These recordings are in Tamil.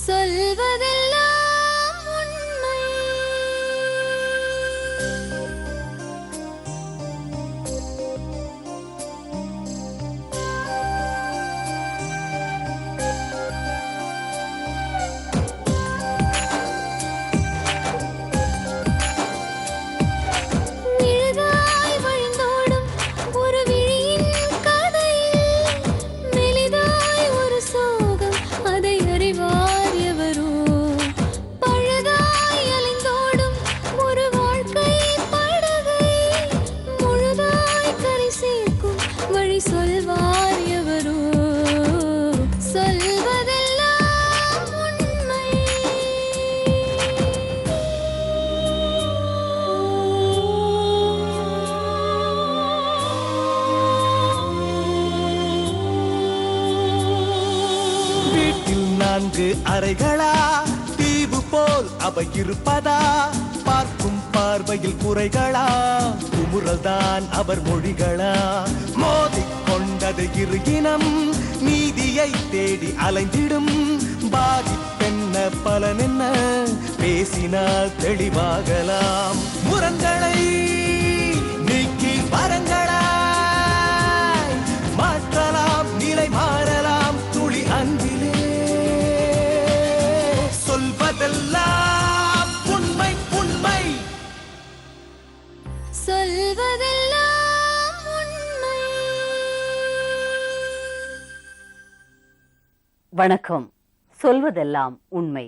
சொல்வதெல்லாம் உண்மை. மெழுகாய் வழிந்தோடும் ஒரு விழியின் கதையில் மெலிதாய் ஒரு சோகம், அதை அறிவார் எவரோ. பழுதாய் அலைந்தோடும் ஒரு வாழ்க்கை படகை முழுதாய் கரை சேர்க்கும் வழி சொல்வார் எவரோ. சொல்வதெல்லாம் உண்மை. வீட்டில் 4 அறைகளா, தீவு போல் அவை இருப்பதா? பார்க்கும் பார்வையில் குறைகளா, குமுறல்தான் அவர் மொழிகளா? மோதிக்கொண்டது இரு இனம், நீதியை தேடி அலைந்திடும். பாதிப்பென்ன பலனென்ன, பேசினால் தெளிவாகலாம். முரண்களை நீக்கி வரங்களாய் மாற்றலாம், நிலை மாறலாம் துளி அன்பிலே. சொல்வதெல்லாம் உண்மை உண்மை. சொல்வதெல்லாம் உண்மை. வணக்கம். சொல்வதெல்லாம் உண்மை.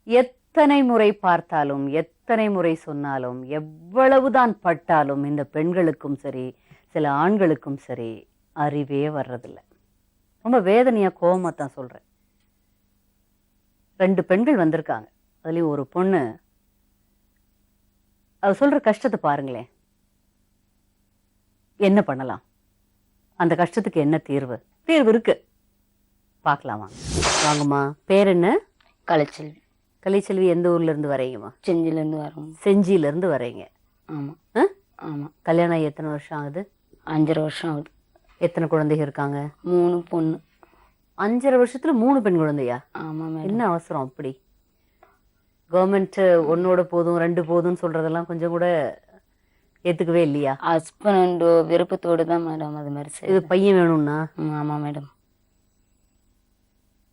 எத்தனை முறை பார்த்தாலும், எத்தனை முறை சொன்னாலும், எவ்வளவுதான் பட்டாலும் இந்த பெண்களுக்கும் சரி, சில ஆண்களுக்கும் சரி, அறிவே வர்றதில்லை. ரொம்ப வேதனையா கோவமா தான் சொல்றேன். 2 பெண்கள் வந்திருக்காங்க. அதுலயும் ஒரு பொண்ணு, அவ சொல்ற கஷ்டத்தை பாருங்களேன். என்ன பண்ணலாம்? அந்த கஷ்டத்துக்கு என்ன தீர்வு? தீர்வு இருக்கு, பார்க்கலாமா? வாங்கம்மா. பேர் என்ன? கலைச்செல்வி. கலைச்செல்வி. எந்த ஊர்ல இருந்து வரீங்கம்மா? செஞ்சிலேருந்து வரோம். செஞ்சியில இருந்து வரீங்க. ஆமாம். ஆமாம். கல்யாணம் ஆகி எத்தனை வருஷம் ஆகுது? 5.5 வருஷம் ஆகுது. எத்தனை குழந்தைங்க இருக்காங்க? 3 பொண்ணு. 5.5 வருஷத்துல 3 பெண் குழந்தையா? ஆமாம் மேடம். என்ன அவசரம் அப்படி? கவர்மெண்ட் 1 போதும் 2 போதும்னு சொல்றதெல்லாம் கொஞ்சம் கூட ஏத்துக்கவே இல்லையா? ஹஸ்பண்ட் விருப்பத்தோடு தான் மேடம் அது மாதிரி இது செய்யுது. பையன் வேணும்னா? ஆமாம் மேடம்.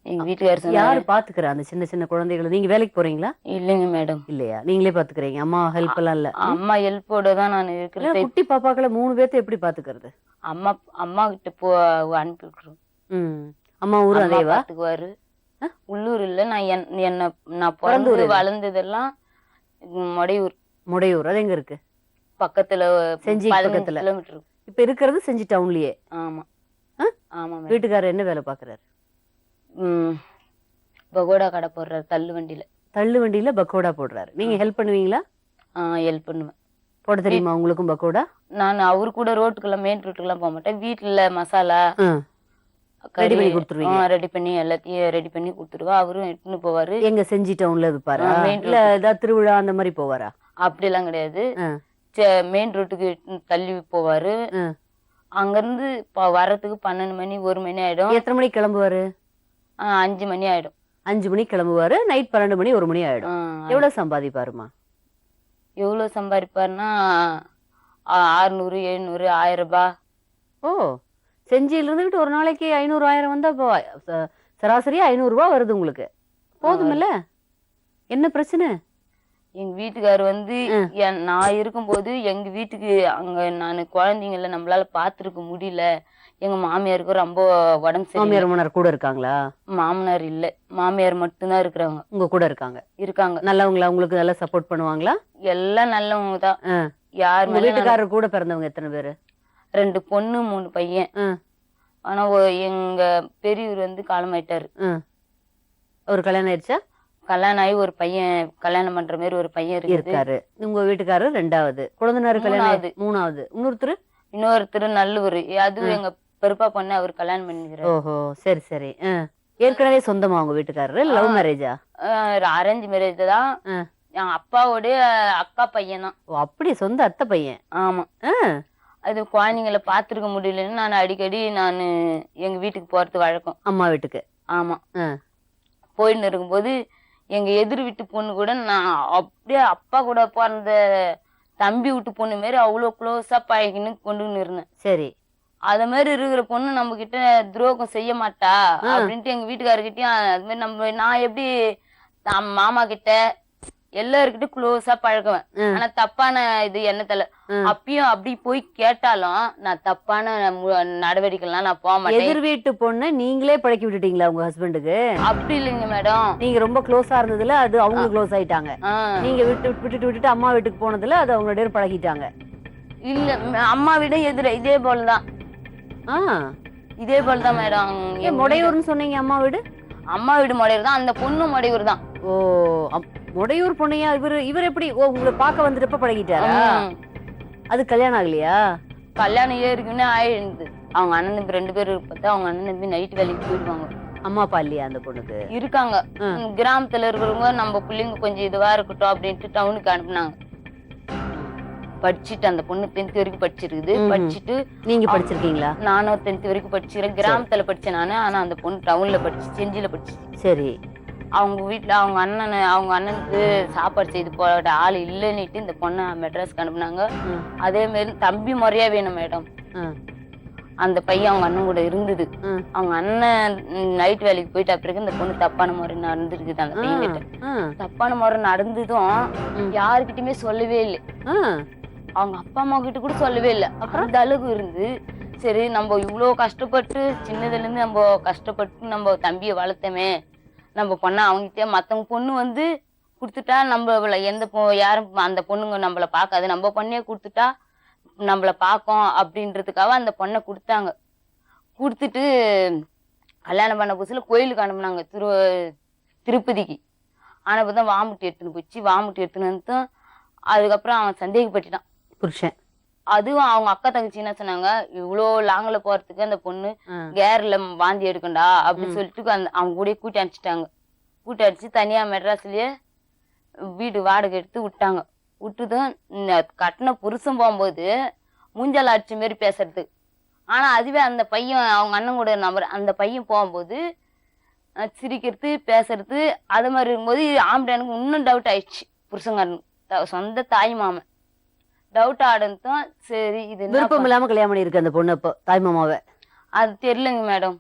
எங்கள் வீட்டுக்காரர் யாரு சொன்னாரு. பாத்துக்கிறா அந்த சின்ன சின்ன குழந்தைகளை? நீங்க வேலைக்கு போறீங்களா? இல்லைங்க மேடம். இல்லையா? நீங்களே பாத்துக்கிறீங்க? அம்மா ஹெல்ப் எல்லாம் இல்ல? அம்மா ஹெல்ப்போட தான் நான் இருக்கிறேன். குட்டி பாப்பாக்களை 3 பேர்த்த எப்படி பாத்துக்கிறது? அம்மா கிட்ட அனுப்பி விட்டுருவோம். அம்மா ஊரு அம்மா அதேவா? பார்த்துக்குவாரு. உள்ளூர் இல்லை, நான் பிறந்து வளர்ந்ததெல்லாம் மொடையூர். முடையூர். அது எங்க இருக்கு? பக்கத்துல செஞ்சி 15 பக்கத்துல. கிலோமீட்டர். இப்ப இருக்கிறது செஞ்சி டவுன்லயே. ஆமா. ஆமா மேடம். வீட்டுக்காரர் என்ன வேலை பாக்குறாரு? பகோடா கடை போடுறாரு தள்ளு வண்டியில. தள்ளு வண்டியில பக்கோடா போடுறாரு. நீங்க ஹெல்ப் பண்ணுவீங்களா? ஹெல்ப் பண்ணுவேன். போட தெரியுமா உங்களுக்கும் பக்கோடா? நான் அவரு கூட ரோட்டுக்கெல்லாம் மெயின் ரோட்டுக்கெல்லாம் போக மாட்டேன். வீட்டுல மசாலா ரெடி பண்ணி கொடுத்துருவீங்க? ரெடி பண்ணி எல்லாத்தையும் ரெடி பண்ணி கொடுத்துருவா. அவரும் எடுத்துன்னு போவாரு. எங்க செஞ்சி டவுன்ல இருப்பாரா? இல்ல ஏதாவது திருவிழா அந்த மாதிரி போவாரா? அப்படிலாம் கிடையாது. மெயின் ரோட்டுக்கு தள்ளி போவாரு. அங்க இருந்து வர்றதுக்கு 12 மணி 1 மணி ஆயிடும். எத்தனை மணிக்கு கிளம்புவாரு? 5 மணி ஆயிடும். 5 மணிக்கு கிளம்புவாரு. நைட் 12 மணி 1 மணி ஆயிடும். எவ்வளவு சம்பாதிப்பாருமா? எவ்வளவு சம்பாதிப்பாருன்னா 600 700 1000 ரூபாய். ஓ, செஞ்சியில இருந்துகிட்டு ஒரு நாளைக்கு 500 1000 வந்தா சராசரியா 500 ரூபாய் வருது உங்களுக்கு. போதுமில்ல? என்ன பிரச்சனை? எங்க வீட்டுக்காரர் நான் இருக்கும்போது எங்க வீட்டுக்கு அங்க நான் குழந்தைங்கள நம்மளால பாத்துருக்க முடியல. எங்க மாமியாருக்கு ரொம்ப உடம்பு சரி. மாமியார் மன்னர் கூட இருக்காங்களா? மாமனார் இல்ல, மாமியார் மட்டும்தான் இருக்கிறாங்க. உங்க கூட இருக்காங்க? இருக்காங்க. நல்லவங்களா? உங்களுக்கு நல்லா சப்போர்ட் பண்ணுவாங்களா? எல்லாம் நல்லவங்க தான். யார் வீட்டுக்காரர் கூட பிறந்தவங்க எத்தனை பேரு? 2 பொண்ணு 3 பையன். ஆனா எங்க பெரியவர் காலமாயிட்டாரு. ஒரு கல்யாணம் ஆயிடுச்சா? கல்யாணம் ஆகி ஒரு பையன் கல்யாணம் பண்ற மாதிரி ஒரு பையன் இருக்காரு. உங்க வீட்டுக்காரர் 2வது, குழந்தைனாரு கல்யாணம் 3வது, இன்னொருத்தர் நல்லவர். அதுவும் எங்க பெருப்பா பொண்ணு அவர் கல்யாணம் பண்ணிக்கிறாரு. ஓஹோ, சரி சரி. ஏற்கனவே சொந்தமா உங்க வீட்டுக்காரரு? லவ் மேரேஜா? அரேஞ்ச் மேரேஜ் தான். என் அப்பாவோட அக்கா பையன் தான். ஓ, அப்படி சொந்த அத்தை பையன்? ஆமா. அது குழந்தைங்களை பாத்துருக்க முடியலன்னு நான் அடிக்கடி எங்க வீட்டுக்கு போறது வழக்கம். அம்மா வீட்டுக்கு? ஆமா. போயின்னு இருக்கும்போது எங்க எதிர் வீட்டு பொண்ணு கூட நான் அப்படியே அப்பா கூட பிறந்த தம்பி வீட்டு பொண்ணு மாரி அவ்வளோ க்ளோஸா பழகின்னு கொண்டுன்னு இருந்தேன். சரி. அத மாதிரி இருக்கிற பொண்ணு நம்ம கிட்ட துரோகம் செய்ய மாட்டா அப்படின்ட்டு எங்க வீட்டுக்காரர்கிட்டயும் அது மாதிரி நான் எப்படி மாமா கிட்ட எல்லாருக்கிட்டும் க்ளோஸா பழகுவேன். ஆனா தப்பான இது எண்ணத்துல அப்பயும் அப்படி போய் கேட்டாலும் நான் தப்பான நடவடிக்கைலாம் நான் போக மாட்டேன். எதிர் வீட்டு பொண்ணு நீங்களே பழக்கி விட்டுட்டீங்களா உங்க ஹஸ்பண்டுக்கு? அப்படி இல்லைங்க மேடம். நீங்க ரொம்ப க்ளோஸா இருந்ததுல அது அவங்க க்ளோஸ் ஆயிட்டாங்க. நீங்க விட்டுட்டு அம்மா வீட்டுக்கு போனதுல அது அவங்களோட பழகிட்டாங்க. இல்ல அம்மா வீட எதிர இதே போலதான். இதே போலதான் மேடம். மொடையூர்னு சொன்னீங்க அம்மா வீடு? அம்மா வீடு மொடையூர் தான், அந்த பொண்ணு மொடையூர் தான். ஓ, மொடையூர் பொண்ணையா? இவர் எப்படி உங்களை பார்க்க வந்துட்டப்ப பழகிட்டாரா? அது கல்யாணம் ஆகலையா? கல்யாணம் ஏற்கனவே ஆயிடுது. அவங்க அண்ணன் தம்பி 2 பேர் பார்த்தா அவங்க அண்ணன் தம்பி நைட் வேலைக்கு போயிடுவாங்க. அம்மா அப்பா இல்லையா அந்த பொண்ணுக்கு? இருக்காங்க. கிராமத்துல இருக்கிறவங்க நம்ம பிள்ளைங்க கொஞ்சம் இதுவா இருக்கட்டும் அப்படின்ட்டு டவுனுக்கு அனுப்புனாங்க. படிச்சுட்டு அந்த பொண்ணு 10th வரைக்கும் படிச்சிருக்குது. படிச்சுட்டு நீங்க படிச்சிருக்கீங்களா? நானும் 10th வரைக்கும் படிச்சிருக்கேன். கிராமத்துல படிச்சேன் நானு. ஆனா அந்த பொண்ணு டவுன்ல படிச்சு செஞ்சில படிச்சு. சரி. அவங்க வீட்டுல அவங்க அண்ணனுக்கு சாப்பாடு செய்து போட ஆள் இல்லைன்னுட்டு இந்த பொண்ணை மெட்ராஸ்க்கு அனுப்புனாங்க. அதே மாதிரி தம்பி முறையா வேணும் மேடம். அந்த பையன் அவங்க அண்ணன் கூட இருந்தது. அவங்க அண்ணன் நைட் வேலைக்கு போயிட்டு அப்புறம் இந்த பொண்ணு தப்பான முறை நடந்துருக்குது. அந்த பையன் கிட்ட தப்பான முறை நடந்ததும் யாருக்கிட்டயுமே சொல்லவே இல்லை. அவங்க அப்பா அம்மா கிட்ட கூட சொல்லவே இல்லை. அப்புறம் அந்த அளவுக்கு இருந்து சரி நம்ம இவ்வளவு கஷ்டப்பட்டு சின்னதுல இருந்து நம்ம கஷ்டப்பட்டு நம்ம தம்பியை வளர்த்தமே, நம்ம பொண்ணா அவங்ககிட்ட மத்தவங்க பொண்ணு வந்து கொடுத்துட்டா நம்ம எந்த யாரும் அந்த பொண்ணுங்க நம்மள பாக்காது, நம்ம பொண்ணே கொடுத்துட்டா நம்மள பாக்கும் அப்படின்றதுக்காக அந்த பொண்ணை கொடுத்தாங்க. கொடுத்துட்டு கல்யாணம் பண்ண புதுசுல கோயிலுக்கு அனுப்புனாங்க திருப்பதிக்கு. ஆனப்பதான் வாமுட்டி எடுத்துன்னு வந்து அதுக்கப்புறம் அவன் சந்தேகப்பட்டுட்டான் புருஷன். அதுவும் அவங்க அக்கா தங்கச்சி என்ன சொன்னாங்க, இவ்வளோ லாங்கில போறதுக்கு அந்த பொண்ணு கேர்ல வாந்தி எடுக்கண்டா அப்படின்னு சொல்லிட்டு அவங்க கூட கூட்டி அனுப்பிச்சிட்டாங்க. கூட்டி அடிச்சு தனியா மெட்ராஸ்லயே வீடு வாடகை எடுத்து விட்டாங்க. விட்டுதான் கட்டின புருஷன் போகும்போது மூஞ்சால அடிச்ச மாரி பேசுறது. ஆனா அதுவே அந்த பையன் அவங்க அண்ணன் கூட நம்பர் அந்த பையன் போகும்போது சிரிக்கிறது பேசுறது அது மாதிரி இருக்கும்போது ஆம்பளைனுக்கு இன்னும் டவுட் ஆயிடுச்சு. புருஷங்க சொந்த தாய் மாமன் டவுட் ஆடுனதும் சரி இது விருப்பம் இல்லாம கல்யாணம் பண்ணிருக்கு அந்த பொண்ணு. அப்போ தாய் மாமாவை அது தெரியலங்க மேடம்.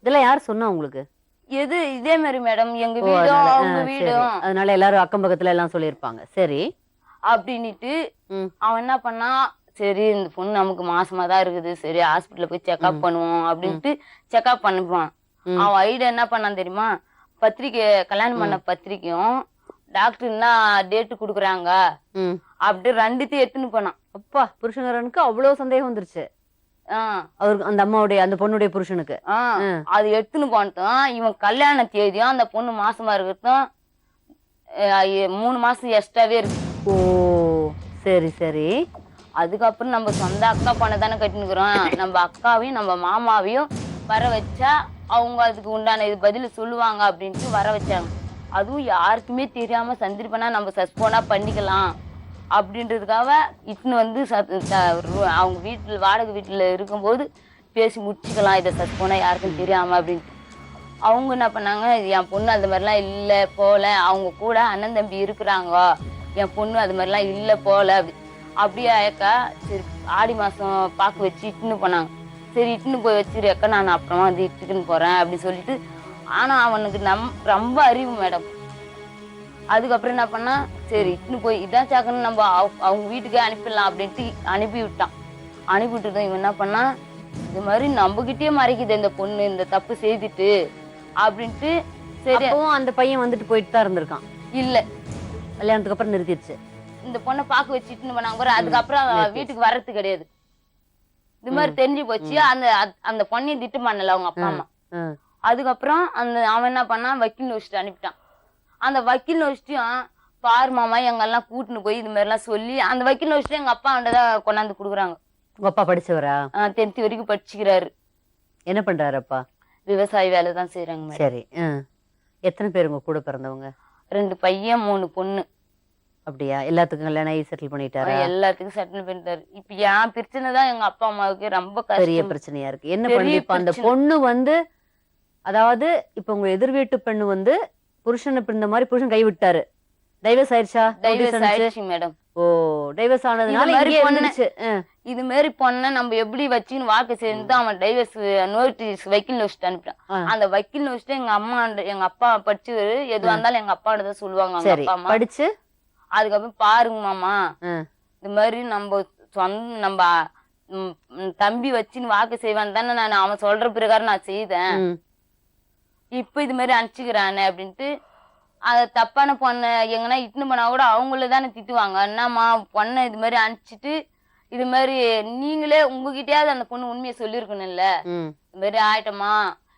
இதெல்லாம் யார் சொன்னா உங்களுக்கு? எது இதே மாதிரி மேடம் எங்க வீடும் அவங்க வீடும், அதனால எல்லாரும் அக்கம் பக்கத்துல எல்லாம் சொல்லியிருப்பாங்க. சரி அப்படின்னுட்டு அவன் என்ன பண்ணா, சரி இந்த பொண்ணு நமக்கு மாசமா தான் இருக்குது, சரி ஹாஸ்பிட்டல்ல போய் செக்அப் பண்ணுவோம் அப்படின்ட்டு செக்அப் பண்ணிப்பான். அவன் ஐடியா என்ன பண்ணான் தெரியுமா, பத்திரிக்கை கல்யாணம் பண்ண பத்திரிக்கையும் டாக்டர் என்ன டேட்டு குடுக்குறாங்க அப்படி 2த்தையும் எடுத்துன்னு போனான். அப்பா, புருஷனுக்கு அவ்வளவு சந்தேகம் வந்துருச்சு அவருக்கு, அந்த அம்மாவுடைய அந்த பொண்ணுடைய புருஷனுக்கு. அது எடுத்துன்னு போனதும் இவன் கல்யாண தேதியும் அந்த பொண்ணு மாசமா இருக்கிறதும் 3 மாசம் எக்ஸ்ட்ராவே இருக்கு. ஓ சரி சரி. அதுக்கப்புறம் நம்ம சொந்த அக்கா பொண்ணை தானே கட்டினுக்கிறோம், நம்ம அக்காவையும் நம்ம மாமாவையும் வர வச்சா அவங்க அதுக்கு உண்டான இது பதில் சொல்லுவாங்க அப்படின்ட்டு வர வச்சாங்க. அதுவும் யாருக்குமே தெரியாம சந்திரிப்பனா நம்ம சஸ்போனா பண்ணிக்கலாம் அப்படின்றதுக்காக இட்டுன்னு வந்து அவங்க வீட்டுல வாடகை வீட்டுல இருக்கும்போது பேசி முடிச்சுக்கலாம், இதை சஸ்போனா யாருக்கும் தெரியாம அப்படின்ட்டு. அவங்க என்ன பண்ணாங்க, என் பொண்ணு அந்த மாதிரிலாம் இல்லை போல, அவங்க கூட அண்ணன் தம்பி இருக்கிறாங்க, என் பொண்ணு அது மாதிரிலாம் இல்லை போல அப்படியே அக்கா. சரி ஆடி மாசம் பாக்கு வச்சு இட்டுன்னு போனாங்க. சரி இட்டுன்னு போய் வச்சிரு அக்கா, நான் அப்புறமா வந்து இட்டுக்குன்னு போறேன் அப்படின்னு சொல்லிட்டு. ஆனா அவனுக்கு ரொம்ப அறிவு மேடம். அதுக்கப்புறம் என்ன பண்ணா, சரி இட்டுன்னு போய் இதான் சாக்கணும் நம்ம அவங்க வீட்டுக்கே அனுப்பிடலாம் அப்படின்ட்டு அனுப்பி விட்டான். அனுப்பி விட்டுதான் இவன் என்ன பண்ணா, இது மாதிரி நம்மகிட்டயே மறைக்குது இந்த பொண்ணு இந்த தப்பு செய்துட்டு அப்படின்ட்டு. சரி அந்த பையன் வந்துட்டு போயிட்டு தான் இருந்திருக்கான். இல்ல கல்யாணத்துக்கு அப்புறம் நிறுத்திடுச்சு. இந்த பொண்ணை பாக்க வச்சுட்டு பண்ணாங்க. அதுக்கப்புறம் வீட்டுக்கு வர்றது கிடையாது. இது மாதிரி தெரிஞ்சு போச்சு. அந்த பொண்ணையும் திட்டு பண்ணல அவங்க அப்பா அம்மா. அதுக்கப்புறம் அவன் என்ன பண்ணா, வக்கீல் வச்சுட்டு அனுப்பிட்டான். அந்த வக்கீல் வச்சுட்டும் பாரு மாமா எங்கெல்லாம் கூட்டுன்னு போய் இது மாதிரி எல்லாம் சொல்லி அந்த வக்கீல் வச்சுட்டு எங்க அப்பா தான் கொண்டாந்து குடுக்குறாங்க. உங்க அப்பா படிச்சவரா? 10th வரைக்கும் படிச்சுக்கிறாரு. என்ன பண்றாரு அப்பா? விவசாய வேலை தான் செய்யறாங்க. சரி. எத்தனை பேர் உங்க கூட பிறந்தவங்க? 2 பையன் 3 பொண்ணு. அப்படியா? எல்லாத்துக்கும் கல்யாணம் ஆகி செட்டில் பண்ணிட்டாரா? எல்லாத்துக்கும் செட்டில் பண்ணிட்டாரு. இப்ப என் பிரச்சனை தான் எங்க அப்பா அம்மாவுக்கு ரொம்ப பெரிய பிரச்சனையா இருக்கு. என்ன பண்ணி இப்ப அந்த பொண்ணு வந்து அதாவது இப்ப உங்க எதிர் வீட்டு பெண்ணு வந்து புருஷனை இந்த மாதிரி புருஷன் கை விட்டாரு, டைவர்ஸ் ஆயிடுச்சா? டைவர்ஸ் ஆயிடுச்சு மேடம். ஓ, டைவர்ஸ் ஆனதுனால இது மாதிரி இங்கே பொண்ணு- இருந்துச்சு. இது மாதிரி பொண்ணை நம்ம எப்படி வச்சுன்னு வாழ்க்கை சேர்ந்து அவன் டைவர்ஸ் நோட்டீஸ் வக்கீல் வச்சுட்டு அனுப்பிட்டான். அந்த வக்கீல் வச்சுட்டு எங்க அப்பா படிச்சு எதுவா இருந்தாலும் எங்க அப்பா தான் சொல்லுவாங்க. அவங்க சரி, அப்பா அம்மா படிச்சு அதுக்கப்புறம் பாருங்க மாமா, இந்த மாதிரி நம்ம சொந்த நம்ம தம்பி வச்சுன்னு வாக்கு செய்வான் தானே நான் அவன் சொல்ற பிரகாரம் நான் செய்தேன். இப்ப இது மாதிரி அனுப்பிச்சுக்கிறானே அப்படின்ட்டு அத தப்பான பொண்ணை எங்கன்னா இட்டுன்னு போனா கூட அவங்கள தானே திட்டுவாங்க. என்னம்மா பொண்ணை இது மாதிரி அனுப்பிச்சிட்டு இது மாதிரி நீங்களே உங்ககிட்டயாவது அந்த பொண்ணு உண்மையை சொல்லிருக்கணும்ல, இது மாதிரி ஆயிட்டமா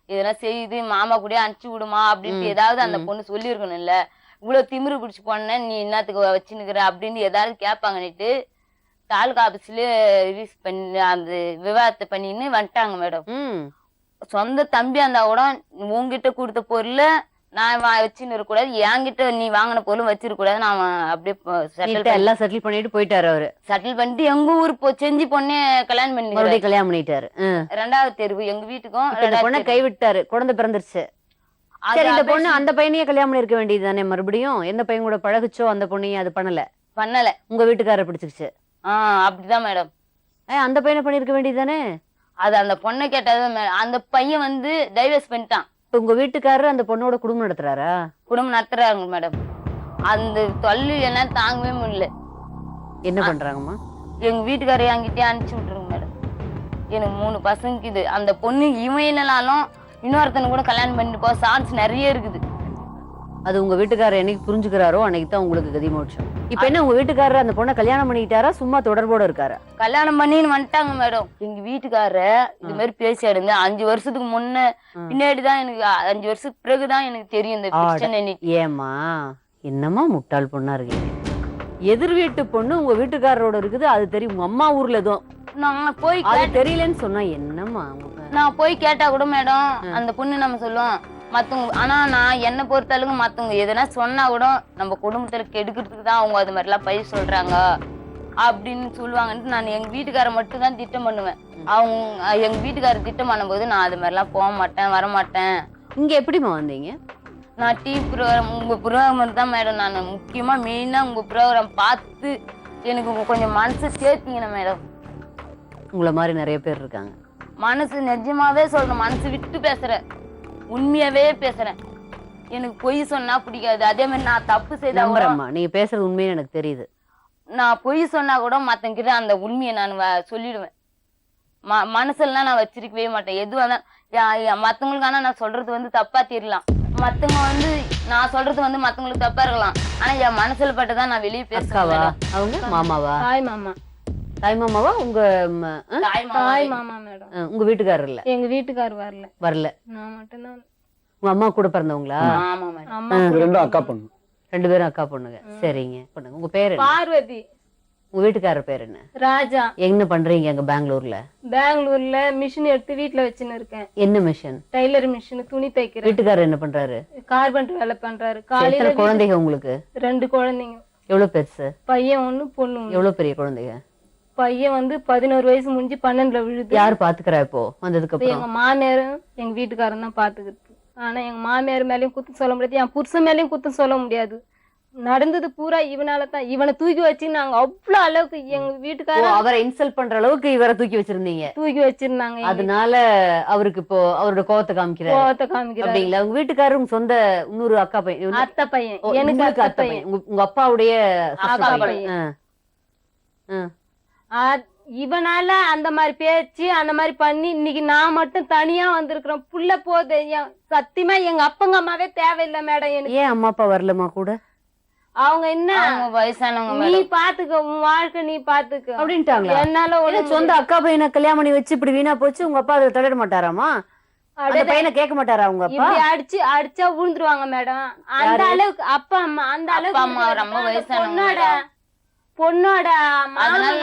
இதெல்லாம் செய்யுது மாமா கூட அனுப்பிச்சு விடுமா அப்படின்ட்டு ஏதாவது அந்த பொண்ணு சொல்லிருக்கணும்ல. இவ்வளவு திமிரு பிடிச்சு பொண்ண நீ என்னத்துக்கு வச்சுன்னுக்குற அப்படின்னு ஏதாவது கேட்பாங்கன்னுட்டு தாலுகா ஆபீஸ்ல ரிலீஸ் பண்ணி அந்த விவாதத்தை பண்ணின்னு வந்துட்டாங்க மேடம். சொந்த தம்பியா இருந்தா கூட உங்ககிட்ட கொடுத்த பொருளை நான் வச்சுன்னு இருக்கக்கூடாது, என்கிட்ட நீ வாங்கின பொருளும் வச்சிருக்க கூடாது. நான் அப்படியே எல்லாம் செட்டில் பண்ணிட்டு போயிட்டாரு அவரு. செட்டில் பண்ணிட்டு எங்க ஊர் செஞ்சு பொண்ணே கல்யாணம் பண்ணி கல்யாணம் பண்ணிட்டாரு. 2வது தெருவு எங்க வீட்டுக்கும் பொண்ணை கை விட்டாரு, குழந்தை பிறந்துருச்சு. சரி, இந்த பொண்ணு அந்த பையனையே கல்யாணம் பண்ணி இருக்க வேண்டியது தானே? மறுபடியும் எந்த பையன் கூட பழகுச்சோ அந்த பொண்ணையும் அது பண்ணல. உங்க வீட்டுக்காரர் பிடிச்சிருச்சு. அப்படிதான் மேடம். அந்த பையனை பண்ணிருக்க வேண்டியது தானே? அது அந்த பொண்ணை கேட்டது. அந்த பையன் வந்து டைவர்ஸ் பண்ணிட்டான். உங்க வீட்டுக்காரர் அந்த பொண்ணோட குடும்பம் நடத்துறாரா? குடும்பம் நடத்துறாங்க மேடம். அந்த தொல்லை என்ன தாங்கவே முடியல. என்ன பண்றாங்கம்மா? எங்க வீட்டுக்காரர் என்கிட்டயே அனுப்பிச்சு விட்டுருங்க மேடம். எனக்கு 3 பசங்க இது. அந்த பொண்ணு இவன் என்னனாலும் இன்னொருத்தனை கூட கல்யாணம் பண்ணிட்டு போக சான்ஸ் நிறைய இருக்குது. அது உங்க வீட்டுக்காரர் என்னைக்கு புரிஞ்சுக்கிறாரோ அன்னைக்கு தான் உங்களுக்கு கதி மோட்சம். இப்ப என்ன உங்க வீட்டுக்காரர் அந்த பொண்ணை கல்யாணம் பண்ணிக்கிட்டாரா, சும்மா தொடர்போட இருக்காரா? கல்யாணம் பண்ணின்னு வந்துட்டாங்க மேடம். எங்க வீட்டுக்காரர் இது மாதிரி பேசி அடைந்து 5 வருஷத்துக்கு முன்ன பின்னாடிதான் எனக்கு 5 வருஷத்துக்கு பிறகுதான் எனக்கு தெரியும் இந்த பிரச்சனை. ஏமா என்னமா முட்டாள் பொண்ணா இருக்கீங்க? எதிர் வீட்டு பொண்ணு உங்க வீட்டுக்காரரோட இருக்குது, அது தெரியும். உங்க அம்மா ஊர்ல எதுவும் நான் போய் தெரியலன்னு சொன்னா என்னம்மா? நான் போய் கேட்டா கூட மேடம் அந்த பொண்ணு நம்ம சொல்லுவோம் மத்தவங்க. ஆனா நான் என்ன பொறுத்த அளவுக்கு மத்தவங்க எதனா சொன்னா கூட நம்ம குடும்பத்துல கெடுக்கிறதுக்கு தான் அவங்க அது மாதிரிலாம் பயிர் சொல்றாங்க அப்படின்னு சொல்லுவாங்கன்ட்டு நான் எங்க வீட்டுக்கார மட்டும் தான் திட்டம் பண்ணுவேன். அவங்க எங்க வீட்டுக்காரர் திட்டம் பண்ணும்போது நான் அது மாதிரிலாம் போக மாட்டேன், வரமாட்டேன். இங்க எப்படிமா வந்தீங்க? நான் டிவி ப்ரோக்ராம் உங்க ப்ரோக்ராம் தான் மேடம். நான் முக்கியமா மெயினா உங்க ப்ரோக்ராம் பார்த்து எனக்கு கொஞ்சம் மனசு சேர்த்தீங்கண்ணா மேடம். உங்களை மாதிரி நிறைய பேர் இருக்காங்க. மனசு நிஜமாவே சொல்றேன், மனசு விட்டு பேசுறேன், உண்மையாவே பேசுறேன். எனக்கு பொய் சொன்னா பிடிக்காது. அதே மாதிரி நான் தப்பு செய்தா நீங்க பேசுறது உண்மைன்னு எனக்கு தெரியுது. நான் பொய் சொன்னா கூட மத்தவங்க கிட்ட அந்த உண்மையை நான் சொல்லிடுவேன். மனசுலாம் நான் வச்சிருக்கவே மாட்டேன். எதுவா மத்தவங்களுக்கு ஆனா நான் சொல்றது வந்து தப்பா தெரியலாம். மத்தவங்க வந்து நான் சொல்றது வந்து மத்தவங்களுக்கு தப்பா இருக்கலாம். ஆனா என் மனசுல பட்டதான் நான் வெளியே பேசுவேன். அவங்க மாமாவா? தாய் மாமா. தாய் மாமாவா? உங்க தாய் மாமா மேடம். உங்க வீட்டுக்காரர் இல்ல? எங்க வீட்டுக்காரர் வரல. நான் மட்டும் தான். உங்க அம்மா கூட பிறந்தவங்களா? ஆமா மேடம். 2 அக்கா பொண்ணு. 2 பேரும் அக்கா பொண்ணுங்க. சரிங்க. உங்க பேரு? பார்வதி. உங்க வீட்டுக்காரர் பேர் என்ன? ராஜா. என்ன பண்றீங்க அங்க பெங்களூர்ல? பெங்களூர்ல மிஷின் எடுத்து வீட்டுல வச்சுன்னு இருக்கேன். என்ன மிஷின்? டைலர் மிஷின், துணி தைக்கிறேன். வீட்டுக்காரர் என்ன பண்றாரு? கார்பெண்டர் வேலை பண்றாரு. எத்தனை குழந்தைங்க உங்களுக்கு? 2 குழந்தைங்க. எவ்வளவு பெருசு? பையன் 1 பொண்ணு 1. எவ்வளவு பெரிய குழந்தைங்க? பையன் வந்து 11 வயசு முடிஞ்சு 12ல விழுது. யாரு பாத்துக்கிறா இப்போ வந்ததுக்கு அப்புறம்? எங்க மாமியாரும் எங்க வீட்டுக்காரன் தான் பாத்துக்கிட்டு. ஆனா எங்க மாமியார் மேலயும் குத்தம் சொல்ல முடியாது, என் புருஷன் மேலயும் குத்தம் சொல்ல முடியாது. நடந்தது பூரா இவனால தான். இவனை தூக்கி வச்சு நாங்க அவ்வளவு அளவுக்கு எங்க வீட்டுக்காரர் அவரை இன்சல்ட் பண்ற அளவுக்கு இவரை தூக்கி வச்சிருந்தீங்க. தூக்கி வச்சிருந்தாங்க. அதனால அவருக்கு இப்போ அவரோட கோவத்தை காமிக்கிறாரு அப்படிங்களா? உங்க வீட்டுக்காரர் உங்க சொந்த இன்னொரு அக்கா பையன்? அத்தை பையன். எனக்கு அக்கா பையன். உங்க அப்பாவுடைய அக்கா பையன். இவனால அந்த மாதிரி பேச்சு அந்த மாதிரி பண்ணி இன்னைக்கு நான் மட்டும் தனியா வந்திருக்கிறேன். புள்ள போது சத்தியமா எங்க அப்பங்க அம்மாவே தேவையில்லை மேடம். எனக்கு ஏன் அம்மா அப்பா வரலமா கூட? அவங்க என்ன வயசானவங்க, நீ பாத்துக்க உன் வாழ்க்கை நீ பாத்துக்க அப்படின்ட்டாங்களா? என்னால சொந்த அக்கா பையனை கல்யாணம் பண்ணி வச்சு இப்படி வீணா போச்சு. உங்க அப்பா அதை தள்ளிட மாட்டாராமா? அந்த பையனை கேட்க மாட்டாரா உங்க அப்பா? அடிச்சா விழுந்துருவாங்க மேடம். அந்த அளவுக்கு அப்பா அம்மா அந்த அளவுக்கு ரொம்ப வயசானவங்க. பொண்ணோட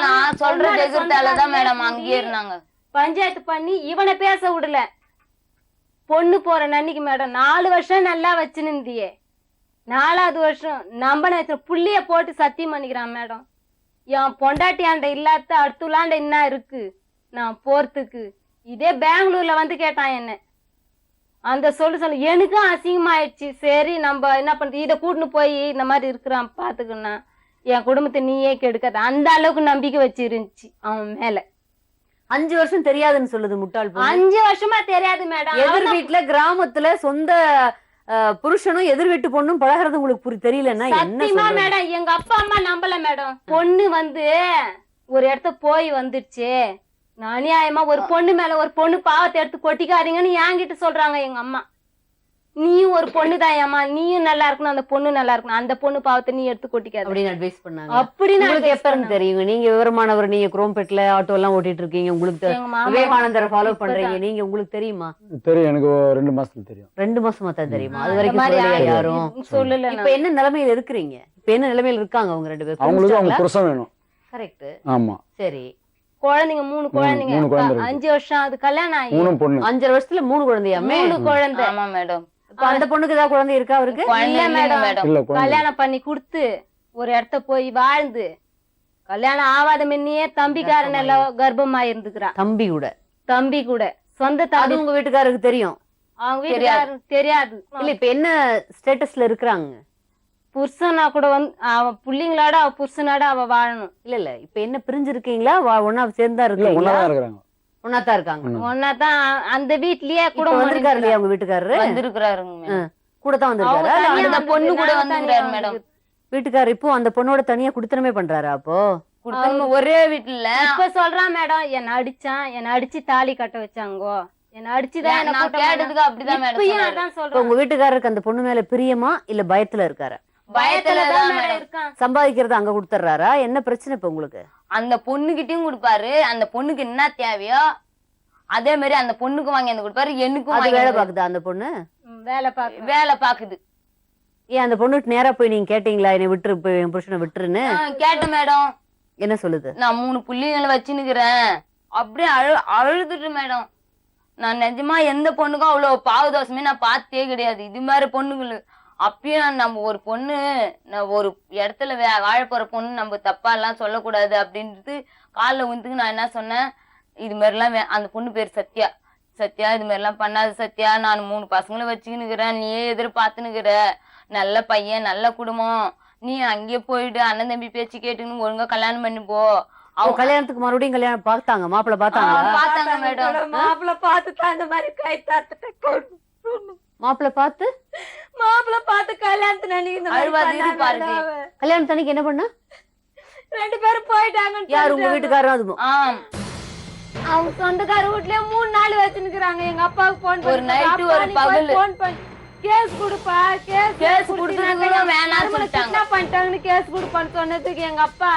நான் சொல்றதுதான் மேடம் அங்கேயே இருந்தாங்க. பஞ்சாயத்து பண்ணி இவனை பேச விடல. பொண்ணு போற அன்னைக்கு மேடம் 4 வருஷம் நல்லா வச்சுருந்தியே, 4வது வருஷம் நம்பன புள்ளிய போட்டு சத்தியம் பண்ணிக்கிறான் மேடம். என் பொண்டாட்டியாண்ட இல்லாத அடுத்துலாண்ட என்ன இருக்கு நான் போறதுக்கு? இதே பெங்களூர்ல வந்து கேட்டான் என்ன. அந்த சொல்லு எனக்கும் அசிங்கமாயிடுச்சு. சரி நம்ம என்ன பண்றது, இதை கூட்டின்னு போய் இந்த மாதிரி இருக்கிறான் பாத்துக்கணும்னா என் குடும்பத்தை நீயே கெடுக்காத, அந்த அளவுக்கு நம்பிக்கை வச்சு இருந்துச்சு அவன் மேல. 5 வருஷம் தெரியாதுன்னு சொல்லுது முட்டாள் பொண்ணு. 5 வருஷமா தெரியாது மேடம். எதிர் வீட்டுல கிராமத்துல சொந்த புருஷனும் எதிர் வீட்டு பொண்ணும் பழகிறது உங்களுக்கு தெரியலன்னா என்ன சத்தியமா சொல்றது? மேடம் எங்க அப்பா அம்மா நம்பல மேடம். பொண்ணு வந்து ஒரு இடத்த போய் வந்துடுச்சு, அநியாயமா ஒரு பொண்ணு மேல ஒரு பொண்ணு பாவத்தை எடுத்து கொட்டிக்காதீங்கன்னு என்கிட்ட சொல்றாங்க எங்க அம்மா. நீயும் ஒரு பொண்ணுதான் ஏமா, நீயும் நல்லா இருக்கணும், அந்த பொண்ணு நல்லா இருக்கணும், அந்த பொண்ணு பாவத்தை நீ எடுத்து கொட்டிக்காத அப்படின்னு அட்வைஸ் பண்ணாங்க. அப்படின்னு உங்களுக்கு எப்ப இருந்து தெரியுங்க? நீங்க விவரமானவர், நீங்க குரோம்பேட்ல ஆட்டோ எல்லாம் ஓட்டிட்டு இருக்கீங்க, உங்களுக்கு எங்க மாமா விவேகானந்தரை ஃபாலோ பண்றீங்க, நீங்க உங்களுக்கு தெரியுமா? தெரியும், எனக்கு 2 மாசத்துல தெரியும். 2 மாசமா தான் தெரியுமா? அது இந்த வரைக்கும் மாதிரி சொல்லலையா யாரும்? சொல்லல. இப்ப என்ன நிலைமையில இருக்கிறீங்க? இப்ப என்ன நிலைமையில இருக்காங்க அவங்க 2 பேரும்? அவங்களுக்கு அவங்க புருஷன் வேணும். கரெக்ட். ஆமா, சரி. குழந்தைங்க 3 குழந்தைங்க. 3 குழந்தை இருக்கு. 5 வருஷம் அது கல்யாணம் ஆகி 3 பொண்ணு. 5 வருஷத்துல 3 குழந்தையாமே? 3 குழந்தை. ஆமா மேடம். இப்ப அந்த பொண்ணுக்கு ஏதாவது குழந்தை இருக்கா அவருக்கு? குழந்தை இல்ல இல்லைங்க மேடம். மேடம். இல்ல குழந்தை. கல்யாணம் பண்ணி கொடுத்து ஒரு இடத்த போய் வாழ்ந்து கல்யாணம் ஆவாத முன்னையே தம்பிக்காரன் எல்லாம் கர்ப்பமா இருந்துக்கிறான். தம்பி கூட? தம்பி கூட சொந்த அது தம்பி. உங்க வீட்டுக்காரருக்கு தெரியும்? அவங்க வீட்டுக்காரருக்கு தெரியாது. இல்ல இப்ப என்ன ஸ்டேட்டஸ்ல இருக்கிறாங்க? புருஷனா கூட வந்து அவ புள்ளிங்களோட அவ புருஷனோட அவ வாழணும். இல்ல இப்ப என்ன பிரிஞ்சிருக்கீங்களா? ஒன்னா சேர்ந்தா இல்ல இருக்கீங்களா? ஒன்னாதான் இருக்கிறாங்க. ஒன்னாதான் இருக்காங்க. ஒன்னாதான் அந்த வீட்லயே கூட கூட வந்திருக்காரு இல்லையா உங்க வீட்டுக்காரரு? வந்திருக்கிறாருங்க மேடம். கூட தான் வந்திருக்காரு. அந்த பொண்ணு கூட வந்துக்கிறாரு மேடம். வீட்டுக்காரர் இப்போ அந்த பொண்ணோட தனியா குடுத்தனமே பண்றாரா? அப்போ குடுத்தனம் ஒரே வீட்டுல இப்ப சொல்றான் மேடம், என்ன அடிச்சான், என்ன அடிச்சு தாலி கட்ட வச்சாங்கோ, என்ன அடிச்சுதான் என்ன நான் கூட்டம் கேட்டதுக்கு அப்படிதான் மேடம் இப்பயும் சொன்னாரு. அதான் இப்ப சொல்றான். உங்க வீட்டுக்காரருக்கு அந்த பொண்ணு மேல பிரியமா இல்ல பயத்துல இருக்காரா? பயத்துலதான் மேடம் இருக்கான். சம்பாதிக்கிறது அங்க கொடுத்துறாரா? என்ன பிரச்சனை இப்ப உங்களுக்கு? அந்த பொண்ணுகிட்டயும் கொடுப்பாரு, அந்த பொண்ணுக்கு என்ன தேவையோ அதே மாதிரி அந்த பொண்ணுக்கு வாங்கி வந்து கொடுப்பாரு, எனக்கும் அது வாங்கி வேலை வந்து பாக்குதா அந்த பொண்ணு? வேலை பார்க்க வேலை பாக்குது. ஏன் அந்த பொண்ணுக்கு நேரா போய் நீங்க கேட்டீங்களா என்னை விட்டுரு, போய் என் புருஷனை விட்டுருன்னு? கேட்டேன் மேடம். என்ன சொல்லுது? நான் 3 புள்ளிங்களை வச்சுன்னுக்கிறேன் அப்படியே அழுதுட்டு மேடம். நான் நிஜமா எந்த பொண்ணுக்கும் அவ்வளவு பாவதோஷமே நான் பார்த்தே கிடையாது. இது மாதிரி பொண்ணுங்களுக்கு அப்பயும் நம்ம ஒரு பொண்ணு, நான் ஒரு இடத்துல வாழ போற பொண்ணு நம்ம தப்பா எல்லாம் சொல்லக்கூடாது அப்படின்ட்டு காலில் விழுந்துக்கு நான் என்ன சொன்னேன், இது மாதிரிலாம் அந்த பொண்ணு பேர் சத்யா. சத்யா இது மாதிரிலாம் பண்ணாது சத்யா, நான் 3 பசங்களை வச்சுக்கினுக்கிறேன், நீயே எதிர்பார்த்துனுக்கிற, நல்ல பையன் நல்ல குடும்பம், நீ அங்கேயே போயிட்டு அண்ணன் தம்பி பேச்சு கேட்டுன்னு ஒழுங்கா கல்யாணம் பண்ணி போ. அவங்க கல்யாணத்துக்கு மறுபடியும் கல்யாணம் பார்த்தாங்க, மாப்பிள்ளை பார்த்தாங்களா? பார்த்தாங்க மேடம். மாப்பிள்ள பார்த்துதான் அந்த மாதிரி கை தாத்துட்டு மாப்பிள்ளை பார்த்து மாப்பிள்ள பார்த்து கல்யாணத்து நினைக்கிற அழுவாது பாருங்க. கல்யாணத்தன்னைக்கு என்ன பண்ண? 2 பேரும் போயிட்டாங்க. யாரு? உங்க வீட்டுக்காரரும் அதுவும்? அவங்க சொந்தக்கார வீட்லயே 3 நாள் வச்சுருக்காங்க. எங்க அப்பாவுக்கு போன் ஒரு night ஒரு பகல். போன் பண்ணி கேஸ் குடுப்பா, கேஸ் குடுத்ததுக்கு வேணாம்னு சொல்லிட்டாங்க. என்ன பண்ணிட்டாங்கன்னு கேஸ் குடுப்பான்னு சொன்னதுக்கு எங்க அப்பா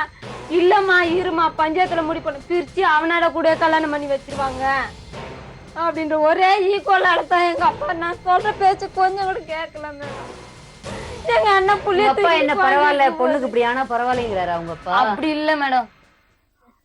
இல்லம்மா இருமா பஞ்சாயத்துல முடி பண்ண பிரிச்சு அவனால கூட கல்யாணம் பண்ணி வச்சிருவாங்க அப்படின்ற ஒரே ஈக்குவலால தான் எங்க அப்பா. நான் சொல்ற பேச்சு கொஞ்சம் கூட கேட்கல மேடம். எங்க அண்ணன் புள்ளிய அப்பா என்ன பரவாயில்ல, பொண்ணுக்கு இப்படி ஆனா பரவாயில்லைங்கிறாரு அவங்க அப்பா? அப்படி இல்ல மேடம்,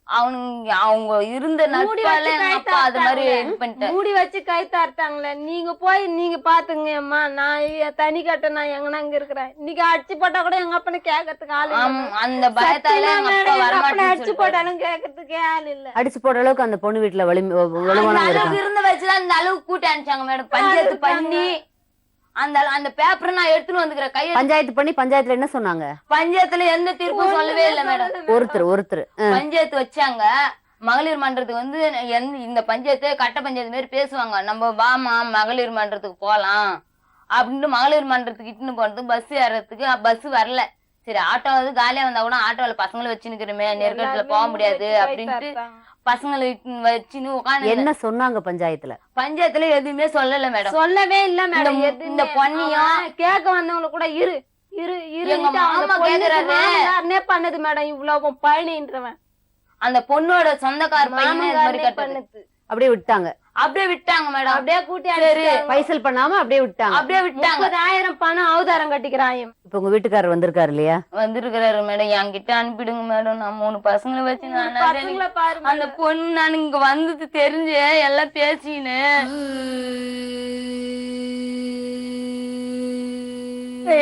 அவங்க இருந்த நட்பால எங்க அப்பா அது மாதிரி இது பண்ணிட்டாரு. மூடி வச்சு கை தார்த்தாங்களே. நீங்க போய் நீங்க பாத்துங்க அம்மா, நான் தனி கட்ட நான் எங்கன்னா அங்க இருக்கிறேன். இன்னைக்கு அடிச்சு போட்டா கூட எங்க அப்பனை கேட்கறதுக்கு ஆள் இல்ல. அந்த பயத்தால எங்க அப்பா வரமாட்டேன்னு அடிச்சு போட்டாலும் கேட்கறதுக்கு ஆள் இல்ல. அடிச்சு போடுற அளவுக்கு அந்த பொண்ணு வீட்டுல வலுவான அளவுக்கு இருந்த வச்சுதான் அந்த அளவுக்கு கூட்டி அனுப்பிச்சாங்க மேடம். பஞ்சாயத்து பண்ணி அந்த பேப்பரை நான் எடுத்துன்னு வந்துக்கிறேன் கையை. பஞ்சாயத்து பண்ணி பஞ்சாயத்துல என்ன சொன்னாங்க? பஞ்சாயத்துல எந்த தீர்ப்பும் சொல்லவே இல்லை மேடம். ஒருத்தர் பஞ்சாயத்து வச்சாங்க. மகளிர் மன்றத்துக்கு வந்து இந்த பஞ்சாயத்து கட்ட பஞ்சாயத்து மாதிரி பேசுவாங்க, நம்ம வாமா மகளிர் மன்றத்துக்கு போலாம் அப்படின்ட்டு மகளிர் மன்றத்துக்கு இட்டுன்னு போறதுக்கு பஸ் ஏறதுக்கு பஸ் வரல. சரி ஆட்டோவாவது காலியா வந்தா கூட ஆட்டோல பசங்களை வச்சுன்னுக்கிறோமே, நெருக்கத்துல போக முடியாது அப்படின்ட்டு பசங்களை வச்சுன்னு உட்காந்து. என்ன சொன்னாங்க பஞ்சாயத்துல? பஞ்சாயத்துல எதுவுமே சொல்லல மேடம். சொல்லவே இல்ல மேடம். இந்த பொண்ணையும் கேட்க வந்தவங்க கூட இரு இரு இரு எங்க மாமா கேக்குறாரு பண்ணது மேடம். இவ்வளவு பழனின்றவன் அந்த பொண்ணோட சொந்தக்கார பையனே இது மாதிரி கட்டது. அப்படியே விட்டாங்க மேடம். அப்படியே கூட்டி பைசல் பண்ணாம அப்படியே விட்டாங்க. 30,000 பணம் அவதாரம் கட்டிக்கிறான். இப்ப உங்க வீட்டுக்காரர் வந்திருக்காரு இல்லையா? வந்திருக்கிறாரு மேடம். என்கிட்ட அனுப்பிடுங்க மேடம், நான் 3 பசங்களை வச்சு அந்த பொண்ணு நான் இங்க வந்தது தெரிஞ்சு எல்லாம் பேசின்னு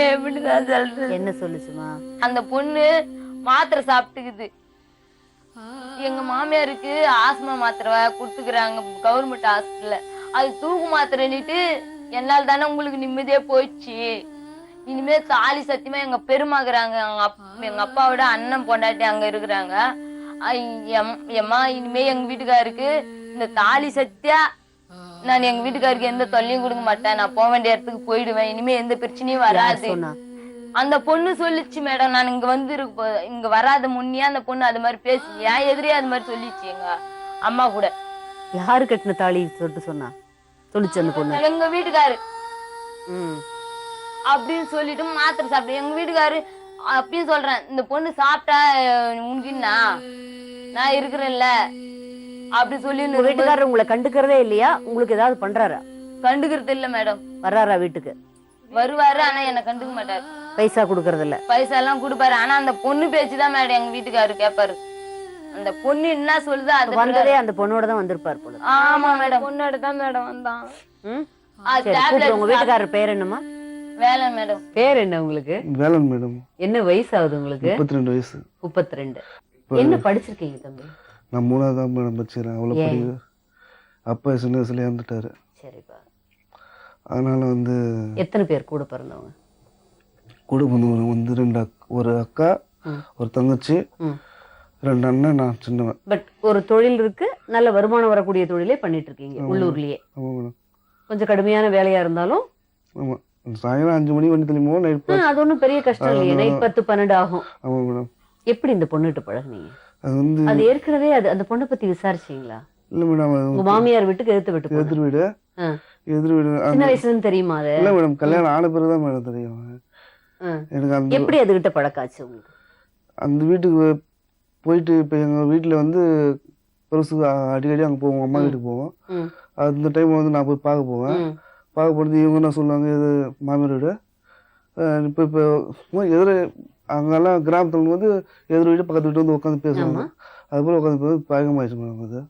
எப்படிதான் சொல்றது. என்ன சொல்லுச்சுமா? அந்த பொண்ணு மாத்திரை சாப்பிட்டுக்குது. எங்க மாமியாருக்கு ஆஸ்மா மாத்திரை குடுத்துக்கிறாங்க கவர்மெண்ட் ஹாஸ்பிட்டல்ல. அது தூக்கு மாத்திரைன்னுட்டு என்னால் தானே உங்களுக்கு நிம்மதியே போயிடுச்சு. இனிமே தாலி சத்தியமா எங்க பெருமாக்குறாங்க, எங்க அப்பாவோட அண்ணன் பொண்டாட்டி அங்க இருக்கிறாங்க. எம்மா இனிமே எங்க வீட்டுக்காருக்கு இந்த தாலி சத்தியா நான் எங்க வீட்டுக்காருக்கு எந்த தொல்லையும் கொடுக்க மாட்டேன். நான் போக வேண்டிய இடத்துக்கு போயிடுவேன். இனிமே எந்த பிரச்சனையும் வராது. அந்த பொண்ணு சொல்லிச்சு மேடம். நான் இங்க வந்து இங்க வராத முன்னியா அந்த பொண்ணு அது மாதிரி பேசி ஏன் எதிரியே அது மாதிரி சொல்லிச்சு எங்க அம்மா கூட. யாரு கட்டின தாலி சொல்லிட்டு சொன்னா சொல்லிச்சு அந்த பொண்ணு? எங்க வீட்டுக்காரு அப்படின்னு சொல்லிட்டு மாத்திரை சாப்பிட்டு எங்க வீட்டுக்காரு அப்படின்னு சொல்றேன். இந்த பொண்ணு சாப்பிட்டா உனக்குன்னா நான் இருக்கிறேன்ல அப்படி சொல்லி. உங்க வீட்டுக்காரர் உங்களை கண்டுக்கிறதே இல்லையா? உங்களுக்கு ஏதாவது பண்றாரா? கண்டுக்கிறது இல்ல மேடம். வர்றாரா வீட்டுக்கு? வருவாரு, ஆனா என்ன கண்டுக்க மாட்டாரு. பைசா கொடுக்கறது இல்ல? பைசா எல்லாம் கொடுப்பாரு, ஆனா அந்த பொண்ணு பேச்சுதான் மேடம் எங்க வீட்டுக்காரு கேப்பாரு. அந்த பொண்ணு என்ன சொல்லுது அது வந்ததே அந்த பொண்ணோட தான் வந்திருப்பாரு போல. ஆமா மேடம், பொண்ணோட தான் மேடம் வந்தான். உங்க வீட்டுக்காரர் பேர் என்னமா? வேலன் மேடம். பேர் என்ன உங்களுக்கு? வேலன் மேடம். என்ன வயசு ஆகுது உங்களுக்கு? 32 வயசு. 32. என்ன படிச்சிருக்கீங்க தம்பி? நான் 3வது தான் மேடம் படிச்சிருக்கேன். அவ்வளோ படிக்க அப்பா சின்ன வயசுல இறந்துட்டாரு. சரிப்பா. அதனால வந்து எத்தனை பேர் கூட பிறந்தவங்க? கூட பிறந்தவங்க வந்து 2 ஒரு அக்கா, ஒரு தங்கச்சி, 2 அண்ணன், நான் சின்னவன். பட் ஒரு தொழில் இருக்கு, நல்ல வருமானம் வரக்கூடிய தொழிலே பண்ணிட்டு இருக்கீங்க உள்ளூர்லயே. ஆமா மேடம். கொஞ்சம் கடுமையான வேலையா இருந்தாலும். ஆமா, சாயங்காலம் 5 மணி வண்டி தெரியுமோ நைட். அது ஒன்றும் பெரிய கஷ்டம் இல்லையே, நைட் 10-12 ஆகும். ஆமா மேடம். எப்படி இந்த பொண்ணுகிட்ட பழகுனீங்க? அது வந்து அது ஏற்கனவே அந்த பொண்ணை பத்தி விசாரிச்சீங்களா? இல்ல மேடம், உங்க மாமியார் வீட்டுக்கு எதிர்த்து எதிர் வீடு. எதிர் வீடு. சின்ன வயசுல இருந்து தெரியுமா அது? இல்ல மேடம், கல்யாணம் ஆன பிறகுதான் மேடம் தெரியும் எனக்கு. அந்த எப்படி அதுகிட்ட பழக்காச்சு உங்களுக்கு? அந்த வீட்டுக்கு போயிட்டு இப்போ எங்கள் வீட்டில் வந்து பெருசு அடிக்கடி அங்கே போவோம், அம்மா வீட்டுக்கு போவோம். அந்த டைம் வந்து நான் போய் பார்க்க போவேன். பார்க்க போகிறது இவங்க என்ன சொல்லுவாங்க, இது மாமியார் வீடு. இப்போ எதிர அங்கெல்லாம் கிராமத்தில் வந்து எதிர் வீடு பக்கத்து வீட்டு வந்து உட்காந்து பேசுவாங்க. அதுபோல் உட்காந்து பேச பழக்கமாயிடுச்சு மேடம். அது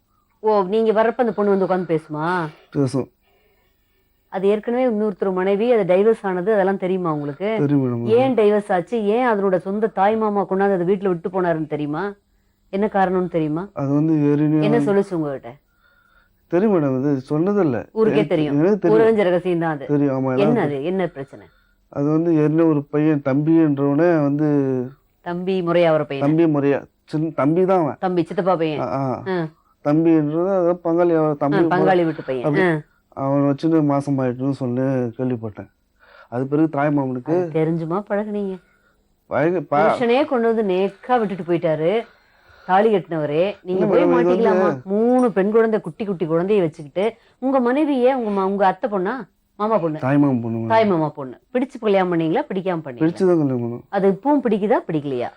ஓ, நீங்க வரப்ப அந்த பொண்ணு வந்து உட்காந்து பேசுமா? பேசும். அது ஏற்கனவே இன்னொருத்தர் மனைவி, அது டைவர்ஸ் ஆனது, அதெல்லாம் தெரியுமா உங்களுக்கு? தெரியும் மேடம். ஏன் டைவர்ஸ் ஆச்சு? ஏன் அதனோட சொந்த தாய் மாமா கொண்டாந்து அதை வீட்டுல விட்டு போனாருன்னு தெரியுமா? என்ன காரணம்னு தெரியுமா? அது வந்து என்ன சொல்லுச்சு உங்ககிட்ட? தெரியும் மேடம். இது சொன்னதில்ல, ஊருக்கே தெரியும். ஊரறிஞ்ச ரகசியம் தான் அது. தெரியும். ஆமா. என்ன அது, என்ன பிரச்சனை? அது வந்து என்ன ஒரு பையன் தம்பின்றவனே வந்து தம்பி முறையா வர பையன்? தம்பி முறையா சின்ன தம்பி தான் அவன். தம்பி சித்தப்பா பையன். தம்பின்றது பங்காளி, தம்பி பங்காளி வீட்டு பையன். அவன் வச்சுட்டு மாசம் ஆயிட்டுன்னு சொல்லி கேள்விப்பட்டேன். அது பிறகு தாய் மாமனுக்கு தெரிஞ்சுமா பழகுனீங்க? புருஷனே கொண்டு வந்து நேக்கா விட்டுட்டு போயிட்டாரு தாலி கட்டினவரே. நீங்க போய் மாட்டிக்கலாமா? 3 பெண் குழந்தை, குட்டி குட்டி குழந்தைய வச்சுக்கிட்டு உங்க மனைவியே உங்க அத்தை பொண்ணா, மாமா பொண்ணு, தாய் மாமா பொண்ணு பிடிச்சு கல்யாணம் பண்ணீங்களா? பிடிக்காம பண்ணீங்க? பிடிச்சுதான் கல்யாணம் பண்ணோம். அது இப்பவும் பிடிக்குதா பிடிக்கலையா?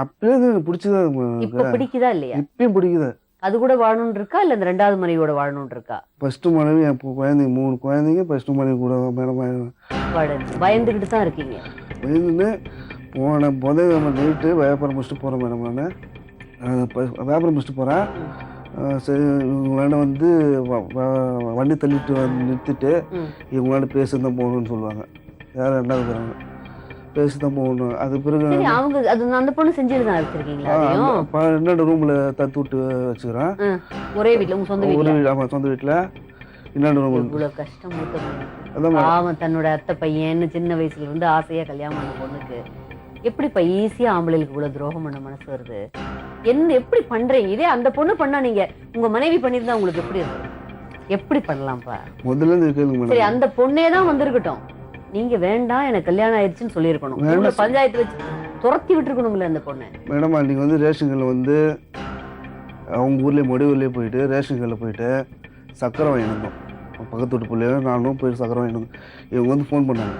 அப்பயே பிடிச்சதா. இப்ப பிடிக்குதா இல்லையா? இப்பயும் பிடிக்குதா? அது கூட வாழணும்னு இருக்கா இல்ல இந்த 2வது மனைவியோட வாழணும்னு இருக்கா? ஃபர்ஸ்ட் மனைவி, என் குழந்தைங்க 3 குழந்தைங்க ஃபர்ஸ்ட் மனைவி கூட பயந்துகிட்டு தான் இருக்கீங்க. பயந்துன்னு போன புதன்கிழமை நைட்டு வியாபாரம் முடிச்சுட்டு போறேன் மேடம். நான் வியாபாரம் முடிச்சுட்டு போறேன். சரி, இவங்களாண்ட வந்து வண்டி தள்ளிட்டு வந்து நிறுத்திட்டு இவங்களாண்ட பேசிதான் போகணும்னு சொல்லுவாங்க. யாரும் 2வது போறாங்க, பேசிதான் போகணும். அது பிறகு அவங்க அந்த பொண்ணு செஞ்சுதான் வச்சிருக்கீங்களா? 2 ரூம்ல தத்து விட்டு வச்சுக்கிறேன். ஒரே வீட்டுல, உங்க சொந்த வீட்டுல? ஆமா, சொந்த வீட்டுல. இன்னொரு ரூம். இவ்வளவு கஷ்டம். அவன் தன்னோட அத்தை பையன் சின்ன வயசுல இருந்து ஆசையா கல்யாணம் பண்ண பொண்ணுக்கு எப்படிப்பா ஈஸியா ஆம்பளைகளுக்கு இவ்வளவு துரோகம் பண்ண மனசு வருது? என்ன எப்படி பண்றீங்க? இதே அந்த பொண்ணு பண்ணா, நீங்க உங்க மனைவி பண்ணிருந்தா உங்களுக்கு எப்படி இருக்கு? எப்படி பண்ணலாம்ப்பா? முதல்ல இருந்து கேளுங்க. சரி, அந்த பொண்ணே தான் வந்திருக்கட்டும், நீங்க வேண்டாம் எனக்கு கல்யாணம் ஆயிடுச்சுன்னு சொல்லியிருக்கணும். பஞ்சாயத்து வச்சு துரத்தி விட்டுருக்கணும்ல அந்த பொண்ணு. மேடம், நீங்க வந்து ரேஷன் கடையில் வந்து அவங்க ஊர்லேயே முடிவுலேயே போயிட்டு ரேஷன் கடையில் போயிட்டு சக்கரை வாங்கியிருந்தோம். பக்கத்து வீட்டு பிள்ளைய நானும் போயிட்டு சக்கரை வாங்கியிருந்தோம். இவங்க வந்து ஃபோன் பண்ணாங்க.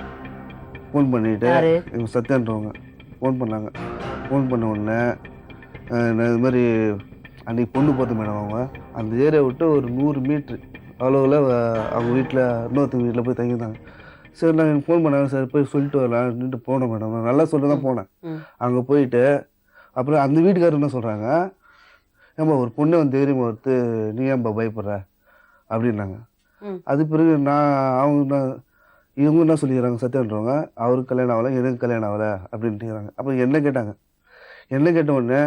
ஃபோன் பண்ணிவிட்டு இவங்க சத்யான்றவங்க ஃபோன் பண்ணாங்க. ஃபோன் பண்ண உடனே நான் இது மாதிரி அன்றைக்கி பொண்ணு பார்த்து மேடம், அவங்க அந்த ஏரியா விட்டு ஒரு 100 மீட்ரு அளவில் அவங்க வீட்டில் இன்னொருத்தவங்க வீட்டில் போய் தங்கியிருந்தாங்க. சரி, நான் எனக்கு ஃபோன் பண்ணாங்க. சரி, போய் சொல்லிட்டு வரலான்ட்டு போனேன் மேடம். நான் நல்லா சொல்லிட்டு தான் போனேன். அங்கே போயிட்டு அப்புறம் அந்த வீட்டுக்காரர் என்ன சொல்கிறாங்க, ஏன்பா ஒரு பொண்ணு வந்து தைரியமா ஒருத்து, நீ ஏன்பா பயப்படுற அப்படின்னாங்க. அது பிறகு இவங்க என்ன சொல்லிக்கிறாங்க, சத்யான்றவங்க, அவருக்கு கல்யாணம் ஆகலை, எனக்கு கல்யாணம் ஆகலை அப்படின்ட்டுக்கிறாங்க. அப்புறம் என்ன கேட்டாங்க. என்ன கேட்ட உடனே,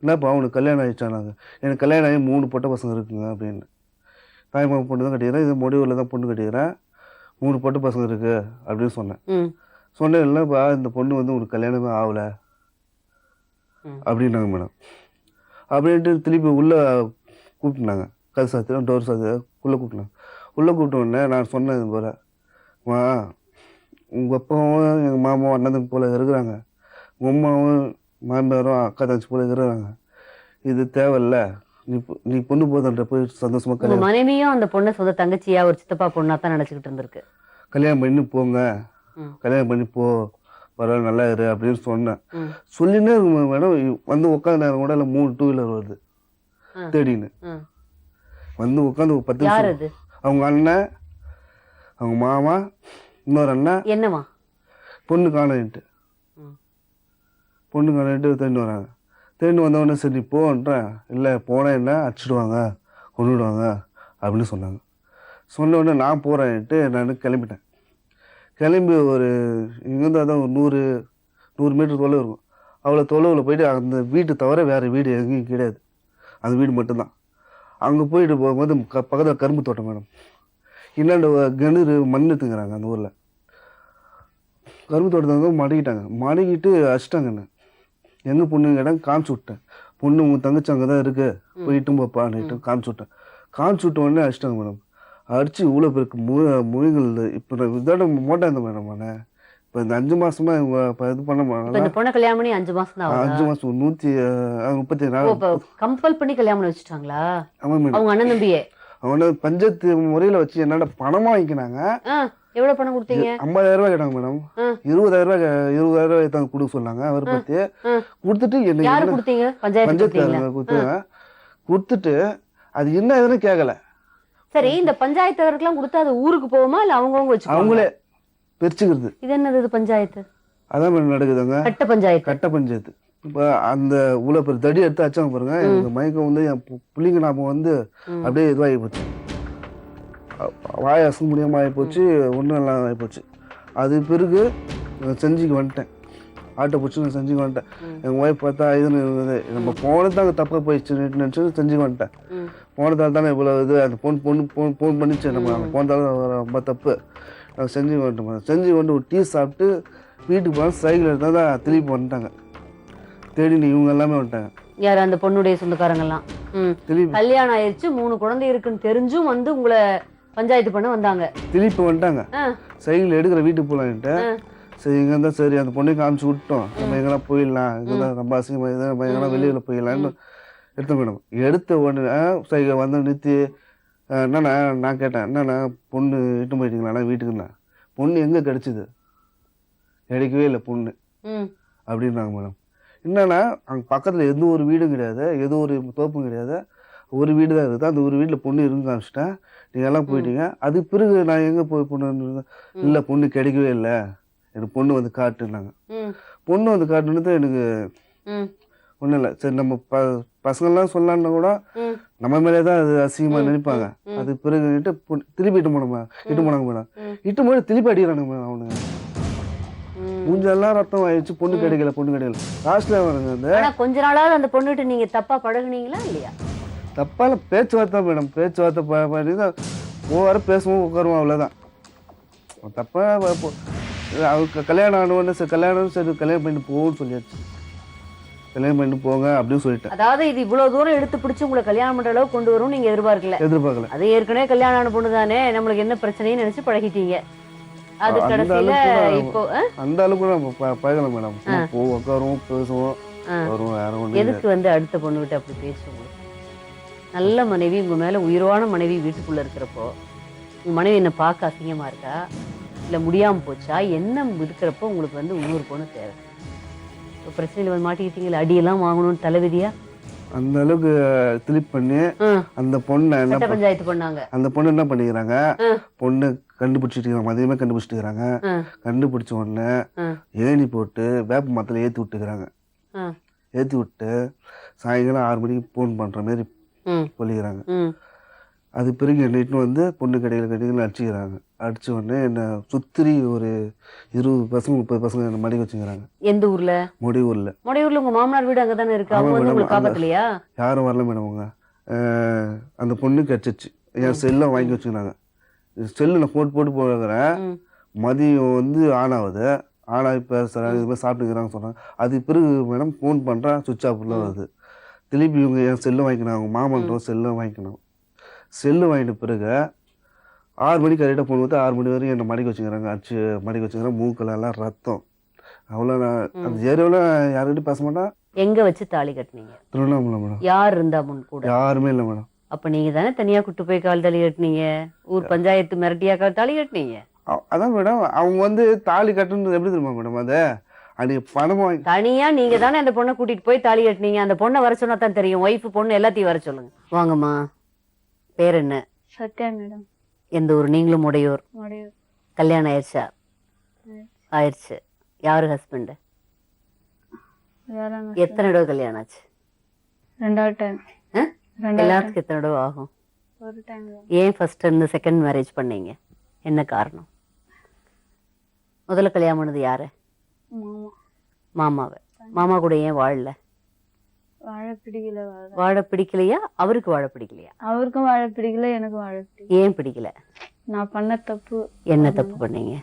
என்னப்பா அவனுக்கு கல்யாணம் ஆகிடுச்சானாங்க. எனக்கு கல்யாணம் ஆகி 3 பொட்டை பசங்க இருக்குங்க அப்படின்னு. தாய்மாமன் பொண்ணு தான் கட்டிக்கிறேன், இது முடிவில் தான் பொண்ணு கட்டிக்கிறேன். 3 பொட்டு பசங்க இருக்கு அப்படின்னு சொன்னேன். ம் சொன்னேன் இல்லைப்பா இந்த பொண்ணு வந்து உனக்கு கல்யாணமே ஆகலை அப்படின்னாங்க மேடம். அப்படின்ட்டு திருப்பி உள்ளே கூப்பிட்டுனாங்க. கல் சாத்திரம் டோர் சாத்திரம் உள்ளே கூப்பிட்டுனாங்க. உள்ளே கூப்பிட்ட உடனே நான் சொன்னேன் இது போல், உங்கள் அப்பாவும் எங்கள் மாமாவும் அண்ணன் போல் இருக்கிறாங்க, உங்கள் அம்மாவும் மாமியாரும் அக்கா தங்கச்சி போல் இருக்கிறாங்க, இது தேவையில்ல, நீ பொண்ணு போதுன்ற போய் சந்தோஷமாக உங்க கல்யாணம் மனைவியும் அந்த பொண்ணை சொந்த தங்கச்சியா ஒரு சித்தப்பா பொண்ணா தான் நினைச்சுக்கிட்டு இருந்திருக்கு. கல்யாணம் பண்ணி போங்க, ம். கல்யாணம் பண்ணி போ, பரவாயில்ல நல்லா இரு அப்படின்னு சொன்னேன். ம். சொல்லினே இருக்கும் மேடம். வந்து உட்காந்து நேரம் கூட இல்லை 3 2-வீலர் வருது தேடின்னு ம். வந்து உட்காந்து 10 யார் நிமிஷம். அது? அவங்க அண்ணன், அவங்க மாமா, இன்னொரு அண்ணன், என்னவா? பொண்ணு காணிட்டு ம். பொண்ணு காணிட்டு தேடின்னு வராங்க. தேடின்னு வந்தவொடனே சரி நீ போன்றேன். இல்லை போனால் என்ன அடிச்சிடுவாங்க கொண்டுடுவாங்க அப்படின்னு சொன்னாங்க. சொன்ன உடனே நான் போகிறேன்ட்டு நான் கிளம்பிட்டேன். கிளம்பி ஒரு இங்கேருந்து அதான் ஒரு 100 மீட்டர் தொலைவு இருக்கும். அவ்வளோ தொலைவில் போயிட்டு அந்த வீட்டு தவிர வேறு வீடு எங்கேயும் கிடையாது, அந்த வீடு மட்டும்தான். அங்கே போயிட்டு போகும்போது பக்கத்தில் கரும்பு தோட்டம் மேடம். இன்னாண்ட கிணறு மண் எடுத்துக்கிறாங்க அந்த ஊரில். கரும்பு தோட்டத்தை வந்து மடக்கிட்டு அடிச்சிட்டாங்க. என்ன எங்கே பொண்ணு இடம் காமிச்சு விட்டேன். பொண்ணு உங்கள் தங்கச்சி அங்கே தான் இருக்குது, போயிட்டும் போப்பான்ட்டு காமிச்சு விட்டேன். காமிச்சு விட்ட உடனே அடிச்சிட்டாங்க மேடம். அடித்து இவ்வளோ பேருக்கு மொழிகள். இப்போ நான் இதோட மோட்டா இருந்தேன் மேடம். நான் இப்போ இந்த 5 மாதமாக இவங்க இப்போ இது பண்ண இப்ப இந்த பொண்ணை கல்யாணம் பண்ணி 5 மாசம் தான் 5 மாதம் 134. கம்பல் பண்ணி கல்யாணம் பண்ணி வச்சுட்டாங்களா? ஆமாம் மேடம். அவங்க அண்ணன் தம்பியே அவனை பஞ்சாயத்து முறையில் வச்சு என்னோட பணமாக வாங்கிக்கினாங்க. எவ்வளவு பணம் கொடுத்தீங்க? 50,000 ரூபாய் கேட்டாங்க மேடம். 20,000 ரூபாய் தான் கொடுக்க சொன்னாங்க. அவர் பற்றி கொடுத்துட்டு யாரு என்ன கொடுத்தீங்க? பஞ்சாயத்து கொடுத்துட்டு அது என்ன எதுன்னு கேட்கல. சரி, இந்த பஞ்சாயத்துக்கெல்லாம் கொடுத்து அது ஊருக்கு போகுமா இல்ல அவங்கவுங்க வச்சு அவங்களே பிரிச்சுக்கிறது. இது என்னது? இது பஞ்சாயத்து அதான் மேடம் நடக்குதுங்க. கட்ட பஞ்சாயத்து. கட்ட பஞ்சாயத்து. இப்போ அந்த இவ்வளோ பேர் தடி எடுத்து அச்சாங்க பாருங்க. எனக்கு மயக்கம் வந்து என் பிள்ளைங்க நாம வந்து அப்படியே இதுவாகி போச்சு. வாய் அசங்க முடியாமல் ஆகிப்போச்சு, ஒன்றும் எல்லாம் ஆகிப்போச்சு. அது பிறகு செஞ்சுக்கு வந்துட்டேன். ஆட்டோ பிடிச்சி நான் செஞ்சுக்கு வந்துட்டேன். எங்கள் ஒய்ஃப் பார்த்தா இதுன்னு இருந்தது, நம்ம போனது அங்கே தப்பாக போயிடுச்சு நினச்சி செஞ்சுக்கு வந்துட்டேன். போனதால் தானே இவ்வளோ இது. அந்த ஃபோன் பண்ணிச்சு, நம்ம அங்கே போனதால ரொம்ப தப்பு. நான் செஞ்சு வந்துட்டோம். செஞ்சு கொண்டு ஒரு டீ சாப்பிட்டு வீட்டுக்கு போனால் சைக்கிள் எடுத்தால் தான் திருப்பி வந்துட்டாங்க. தேடினு இவங்க எல்லாமே வந்துட்டாங்க. யார்? அந்த பொண்ணுடைய சொந்தக்காரங்கெல்லாம். திருப்பி கல்யாணம் ஆயிடுச்சு, 3 குழந்தை இருக்குன்னு தெரிஞ்சும் வந்து உங்களை பஞ்சாயத்து பண்ண வந்தாங்க. திருப்பி வந்துட்டாங்க. சைக்கிள் எடுக்கிற வீட்டுக்கு போகலான்ட்டு சரி இங்கே இருந்தால் சரி அந்த பொண்ணை காமிச்சு விட்டோம். நம்ம எங்கெல்லாம் போயிடலாம், இங்கெல்லாம் ரொம்ப அசிங்கமாக இருக்குது, நம்ம எங்கெல்லாம் வெளியில் போயிடலான்னு எடுத்தோம் மேடம். எடுத்த உடனே சைக்கிள் வந்து நிறுத்தி என்னண்ணா நான் கேட்டேன், என்னண்ணா பொண்ணு இட்டு போயிட்டீங்களாண்ணா வீட்டுக்குண்ணா? பொண்ணு எங்கே கிடச்சிது? கிடைக்கவே இல்லை பொண்ணு அப்படின்னாங்க மேடம். என்னன்னா அங்கே பக்கத்தில் எந்த ஒரு வீடும் கிடையாது, எந்த ஒரு தோப்பும் கிடையாது, ஒரு வீடு தான் இருக்குது. அந்த ஒரு வீட்டில் பொண்ணு இருந்து காமிச்சிட்டேன், நீங்கள் எல்லாம் போயிட்டீங்க. அதுக்கு பிறகு நான் எங்கே போய் பொண்ணு இல்லை, பொண்ணு கிடைக்கவே இல்லை, எனக்கு பொண்ணு வந்து காட்டுனாங்க. பொண்ணு வந்து காட்டுனது எனக்கு ஒன்றும் இல்லை. சரி நம்ம பசங்கள்லாம் சொல்லலான்னா கூட நம்ம மேலே தான் அது அசிங்கமாக நினைப்பாங்க. அது பிறகு திருப்பி இட்டு போனாங்க மேடம். இட்டு போய் திருப்பி அடிக்கிறானுங்க மேடம். அவனுங்க மூஞ்செல்லாம் ரத்தம் ஆயிடுச்சு. பொண்ணு கிடைக்கல லாஸ்ட்ல வருங்க. கொஞ்ச நாளாவது அந்த பொண்ணுகிட்ட நீங்க தப்பா பழகுனீங்களா இல்லையா? தப்பால பேச்சுவார்த்தை மேடம். பேச்சுவார்த்தை பண்ணி தான் ஒவ்வொரு பேசுவோம் உட்காருவோம், அவ்வளோதான். தப்பா அவருக்கு கல்யாணம் ஆனவொடனே சரி கல்யாணம் பண்ணிட்டு போன்னு சொல்லியாச்சு. கல்யாணம் பண்ணிட்டு போங்க அப்படின்னு சொல்லிட்டேன். அதாவது இது இவ்வளவு தூரம் எடுத்து பிடிச்சி உங்களை கல்யாணம் பண்ற அளவுக்கு கொண்டு வரும் நீங்க எதிர்பார்க்கல. அது ஏற்கனவே கல்யாணம் ஆன பொண்ணு தானே, நம்மளுக்கு என்ன பிரச்சனைன்னு நினைச்சு பழகிட்டீங்க. அது கடைசியில இப்போ அந்த அளவுக்கு நம்ம பழகலாம் மேடம். உட்காருவோம் பேசுவோம் வருவோம். யாரும் எதுக்கு வந்து அடுத்த பொண்ணு விட்டு அப்படி பேசுவோம்? நல்ல மனைவி, உங்க மேல உயிரான மனைவி வீட்டுக்குள்ள இருக்கிறப்போ உங்க மனைவி என்ன பார்க்க அசிங்கமா இருக்கா இல்ல முடியாம போச்சா என்ன இருக்கிறப்போ உங்களுக்கு வந்து இன்னொரு பொண்ணு தேவை. இப்போ பிரச்சனையில வந்து மாட்டிக்கிட்டீங்களா? அடியெல்லாம் வாங்கணும்னு தலைவிதியா? அந்த அளவுக்கு கிளிப் பண்ணி அந்த பொண்ணை என்ன பஞ்சாயத்து பண்ணாங்க. அந்த பொண்ணு என்ன பண்ணிக்கிறாங்க, பொண்ணு கண்டுபிடிச்சிட்டு மதியமே கண்டுபிடிச்சிட்டுக்கிறாங்க. கண்டுபிடிச்ச உடனே ஏணி போட்டு வேப்ப மரத்தில் ஏற்றி விட்டுக்கிறாங்க. ஏற்றி விட்டு சாயங்காலம் 6 மணிக்கு ஃபோன் பண்ணுற மாதிரி சொல்லிக்கிறாங்க. அது பிறகு என்ன இட்டுன்னு வந்து பொண்ணு கடையில் அடிச்சுக்கிறாங்க. அடிச்ச உடனே என்ன சுத்திரி ஒரு 20 பசங்க 30 பசங்க என்ன மடிக்க வச்சுக்கிறாங்க. எந்த ஊர்ல? முடியூர்ல. உங்க மாமனார் வீடு அங்கதானே இருக்கு. அவங்க வந்து உங்களுக்கு காப்பாத்தலையா? யாரும் வரல மேடம். அவங்க அந்த பொண்ணு கிடைச்சிச்சு. என் செல்லம் வாங்கி வச்சுக்கிறாங்க. செல்லு நான் போட்டு போகிறேன். ம். மதியம் வந்து ஆன் ஆகுது. ஆனாகி பேசுகிறேன், இது மாதிரி சாப்பிட்டுக்கிறாங்க சொன்னாங்க. அது பிறகு மேடம் ஃபோன் பண்ணுறேன், சுவிட்ச் ஆஃப்ல வருது. திருப்பி இவங்க என் செல்லை வாங்கிக்கணும், அவங்க மாமன்றவங்க செல்லை வாங்கிக்கணும். செல்லு வாங்கிட்ட பிறகு 6 மணிக்கு கரெக்டாக ஃபோன் வந்து 6 மணி வரையும் என்னை மடிக்க வச்சுக்கிறாங்க. அடிச்சு மடிக்க வச்சுக்கிறாங்க. மூக்கெல்லாம் ரத்தம். அவ்வளோ நான் அந்த ஏரியாவில் யாருக்கிட்டையும் பேச மாட்டேன். எங்க வச்சு தாலி கட்டினீங்க? திருவண்ணாமலை மேடம். யார் இருந்தா முன் கூட? யாருமே இல்லை மேடம். அப்ப நீங்க தானே தனியா கூட்டு போய் கால் தாலி கட்டினீங்க? ஊர் பஞ்சாயத்து மிரட்டியா கால் தாலி கட்டினீங்க? அதான் மேடம், அவங்க வந்து தாலி கட்டுறது எப்படி தெரியுமா மேடம்? அதை அன்றைக்கி பணம் வாங்கி தனியா நீங்க தானே அந்த பொண்ணை கூட்டிட்டு போய் தாலி கட்டினீங்க. அந்த பொண்ணை வர சொன்னா தான் தெரியும். ஒய்ஃப் பொண்ணு எல்லாத்தையும் வர சொல்லுங்க. வாங்கம்மா. பேர் என்ன? சத்யா மேடம். எந்த ஊர்? நீங்களும் உடையூர். கல்யாணம் ஆயிடுச்சா? ஆயிடுச்சு. யாரு ஹஸ்பண்ட்? எத்தனை தடவை கல்யாணம் ஆச்சு? 2வது டைம். எல்லாத்துக்கும் எத்தனை தடவை ஆகும்? ஒரு டைம். ஏன் ஃபர்ஸ்ட் இருந்து செகண்ட் மேரேஜ் பண்ணீங்க? என்ன காரணம்? முதல்ல கல்யாணம் பண்ணது யாரு? மாமாவை. மாமா கூட ஏன் வாழல? வாழ பிடிக்கல. வாழ பிடிக்கலையா? அவருக்கு வாழ பிடிக்கலையா? அவருக்கும் வாழ பிடிக்கல, எனக்கும் வாழ பிடிக்கல. ஏன் பிடிக்கல? நான் பண்ண தப்பு. என்ன தப்பு பண்ணீங்க?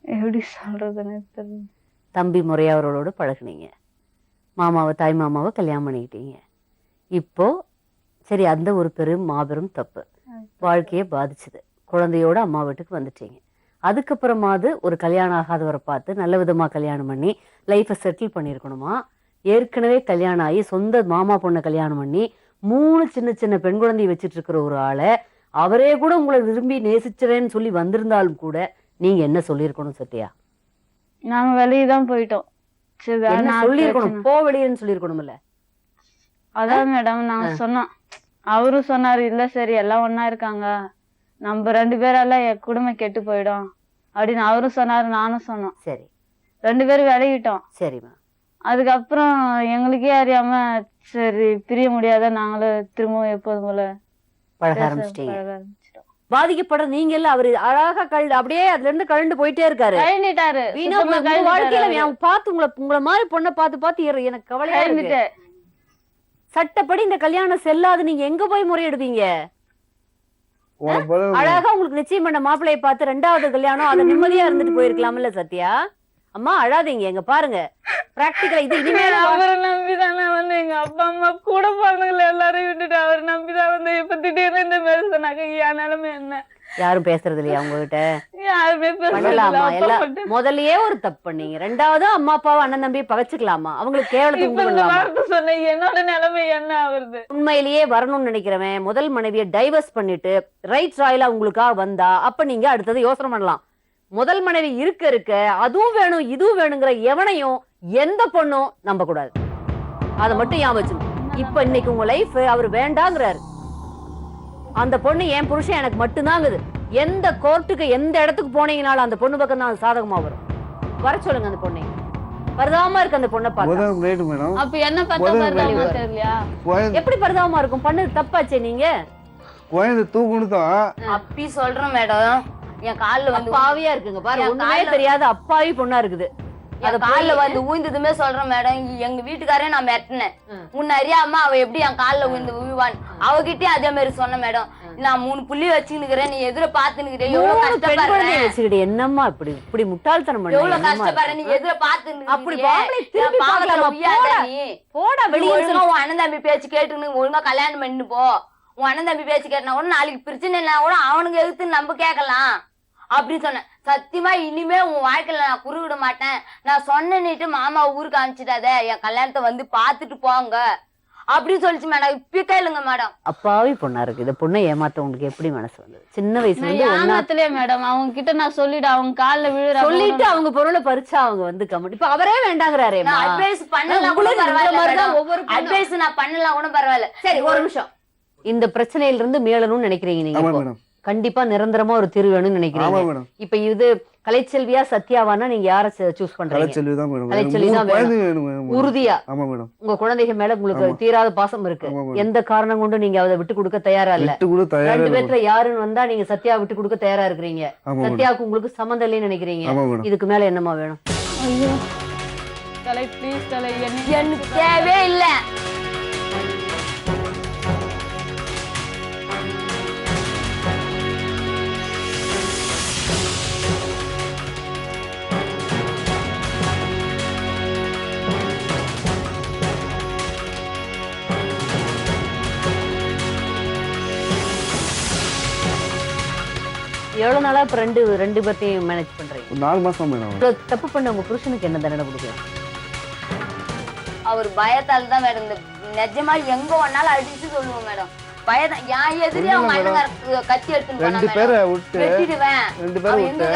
எப்படி சொல்றதுன்னு தெரியல. தம்பி முறையா அவரோட பழகுனீங்க. மாமாவை, தாய் மாமாவை கல்யாணம் பண்ணிக்கிட்டீங்க. இப்போ சரி, அந்த ஒரு பெரும் மாபெரும் தப்பு வாழ்க்கையை பாதிச்சுது. குழந்தையோட அம்மா வீட்டுக்கு வந்துட்டீங்க. அதுக்கப்புறமாவது ஒரு கல்யாணம் ஆகாதவரை பார்த்து நல்ல விதமா கல்யாணம் பண்ணி லைஃப்பை செட்டில் பண்ணியிருக்கணுமா? ஏற்கனவே கல்யாணம் ஆகி சொந்த மாமா பொண்ணை கல்யாணம் பண்ணி 3 சின்ன சின்ன பெண் குழந்தையை வச்சுட்டு இருக்கிற ஒரு ஆளை அவரே கூட உங்களை விரும்பி நேசிச்சவேன்னு சொல்லி வந்திருந்தாலும் கூட நீங்க என்ன சொல்லியிருக்கணும் சத்யா? நாங்க வெளியே தான் போயிட்டோம். சரி, என்ன சொல்லியிருக்கணும்? போ வெளியேன்னு சொல்லியிருக்கணும்ல. அதான் மேடம் நாங்க சொன்னோம். அவரும் சொன்னாரு, இல்ல சரி எல்லாம் ஒன்னா இருக்காங்க, நம்ம 2 பேரால என் குடும்பம் கெட்டு போயிடும் அப்படின்னு அவரும் சொன்னாரு, நானும் சொன்னோம். சரி, 2 பேரும் விலகிட்டோம். சரிம்மா. அதுக்கப்புறம் எங்களுக்கே அறியாம சரி பிரிய முடியாத நாங்களும் திரும்பவும் எப்போதும் போல பழக ஆரம்பிச்சிட்டீங்க. பாதிக்கப்படுற நீங்க இல்ல, அவரு அழகா அப்படியே அதுல இருந்து கழண்டு போயிட்டே இருக்காரு. கழண்டிட்டாரு. வீணா உங்க வாழ்க்கையில பார்த்து உங்களை மாதிரி பொண்ணை பார்த்து எனக்கு கவலையா இருக்கு. சட்டப்படி இந்த கல்யாணம் செல்லாது. நீங்க எங்க போய் முறையிடுவீங்க? அழகா உங்களுக்கு நிச்சயம் பண்ண மாப்பிள்ளைய பார்த்து 2வது கல்யாணம், அதை நிம்மதியா இருந்துட்டு போயிருக்கலாம்ல சத்யா. அம்மா அழாதீங்க, எங்க பாருங்க பிராக்டிகலா இது இனிமேல் அவரை நம்பிதான் நான் வந்து எங்க அப்பா அம்மா கூட பிறந்தவங்களை எல்லாரையும் விட்டுட்டு அவர் நம்பிதான் வந்து இப்ப திடீர்னு இந்த மாதிரி சொன்னாங்க. என் நிலைமை என்ன? யாரும் பேசுறது இல்லையா உங்ககிட்ட? யாருமே பண்ணலாமா? எல்லாம் முதல்லயே ஒரு தப்பு பண்ணீங்க. 2வது அம்மா அப்பாவை அண்ணன் தம்பி பகச்சுக்கலாமா? அவங்களுக்கு கேவலத்தை சொன்ன என்னோட நிலைமை என்ன ஆகுறது? உண்மையிலேயே வரணும்னு நினைக்கிறவன் முதல் மனைவியை டைவர்ஸ் பண்ணிட்டு ரைட் ராயலா உங்களுக்காக வந்தா அப்ப நீங்க அடுத்தது யோசனை பண்ணலாம். முதல் மனைவி இருக்க அதுவும் வேணும் இதுவும் வேணுங்கிற எவனையும் எந்த பொண்ணும் நம்ப கூடாது. அதை மட்டும் ஞாபகம் வச்சுக்கணும். இப்ப இன்னைக்கு உங்க லைஃப் அவர் வேண்டாங்கிறாரு. அந்த பொண்ணு என் புருஷன் எனக்கு மட்டும்தாங்குது. எந்த கோர்ட்டுக்கு எந்த இடத்துக்கு போனீங்கனாலும் அந்த பொண்ணு பக்கம் தான் சாதகமா வரும். வர சொல்லுங்க அந்த பொண்ணை. பரிதாபமா இருக்கு அந்த பொண்ணை பார்த்து. அப்ப என்ன பார்த்தா தெரியலையா? எப்படி பரிதாபமா இருக்கும்? பண்ணது தப்பாச்சே. நீங்க குழந்தை தூக்குனுதான் அப்படி சொல்றேன் மேடம். என் கால்ல வந்து பாவியா இருக்குங்க பாரு. ஒண்ணுமே தெரியாத அப்பாவி பொண்ணா இருக்குது. அத கால்ல வந்து ஊய்ந்ததுமே சொல்றேன் மேடம். எங்க வீட்டுக்காரே நான் மிரட்டினேன். உன்னை அறியாம அவ எப்படி என் கால்ல ஊய்வான் அவகிட்டே அதே மாதிரி சொன்ன மேடம். நான் 3 புள்ளி வச்சுக்கிறேன், நீ எதிர பாத்துக்கிறேன், எவ்வளவு கஷ்டப்படுறேன். என்னம்மா இப்படி முட்டாள்தனம் பண்ண? எவ்வளவு கஷ்டப்படுற நீ எதிர பாத்துன்னு அப்படி போடா வெளியே. உன் அண்ணன் தம்பி பேச்சு கேட்டுன்னு ஒழுங்கா கல்யாணம் பண்ணு போ. உன் அண்ணன் தம்பி பேச்சு கேட்டா கூட நாளைக்கு பிரச்சனை இல்ல கூட அவனுக்கு எதிர்த்து நம்ம கேட்கலாம் அப்படின்னு சொன்னேன். சத்தியமா இனிமே உன் வாழ்க்கையில நான் குறுவிட மாட்டேன். நான் சொன்னேன்னுட்டு மாமா ஊருக்கு அனுப்பிச்சிட்டாத, என் கல்யாணத்தை வந்து பாத்துட்டு போங்க அப்படின்னு சொல்லிச்சு மேடம். இப்ப கேளுங்க மேடம். அப்பாவி பொண்ணா இருக்கு. இந்த பொண்ணை ஏமாத்த உங்களுக்கு எப்படி மனசு வந்தது? சின்ன வயசுல இருந்து ஏமாத்தலையே மேடம். அவங்க கிட்ட நான் சொல்லிட்டு அவங்க கால்ல விழுற சொல்லிட்டு அவங்க பொருளை பறிச்சா அவங்க வந்து கமெண்ட். இப்ப அவரே வேண்டாங்கிறாரே. அட்வைஸ் பண்ணலாம் கூட பரவாயில்ல. ஒவ்வொரு அட்வைஸ் நான் பண்ணலாம் கூட பரவாயில்ல. சரி ஒரு நிமிஷம். இந்த பிரச்சனையில இருந்து மீளணும்னு நினைக்கிறீங்க நீங்க? கண்டிப்பா நிரந்தரமா ஒரு தீர்வு வேணும்னு நினைக்கிறீங்க. இப்ப இது கலைச்செல்வியா சத்யாவானா நீங்க யார சூஸ் பண்றீங்க? கலைச்செல்வி தான் வேணும் உறுதியா. உங்க குழந்தைகள் மேல உங்களுக்கு தீராத பாசம் இருக்கு. எந்த காரணம் கொண்டு நீங்க அதை விட்டு கொடுக்க தயாரா இல்ல. 2 பேர்ல யாருன்னு வந்தா நீங்க சத்யா விட்டு கொடுக்க தயாரா இருக்கிறீங்க. சத்யாவுக்கு உங்களுக்கு சம்மந்தம் இல்லைன்னு நினைக்கிறீங்க. இதுக்கு மேல என்னமா வேணும்? எனக்கு தேவையே இல்ல. எவ்வளவு நாளா இப்ப ரெண்டு பேர்த்தையும் மேனேஜ் பண்றீங்க? ஒரு 4 மாசம் மேடம். இவ்வளவு தப்பு பண்ண உங்க புருஷனுக்கு என்ன தண்டனை கொடுக்கலாம்? அவர் பயத்தால தான் மேடம் இந்த நிஜமா எங்க ஒன்னாலும் அடிச்சு சொல்லுவோம் மேடம். பயதான் என் எதிரி அவங்க அண்ணன் கத்தி எடுத்துன்னு போனா 2 பேரை விட்டு வெட்டிடுவேன். 2 பேரை விட்டு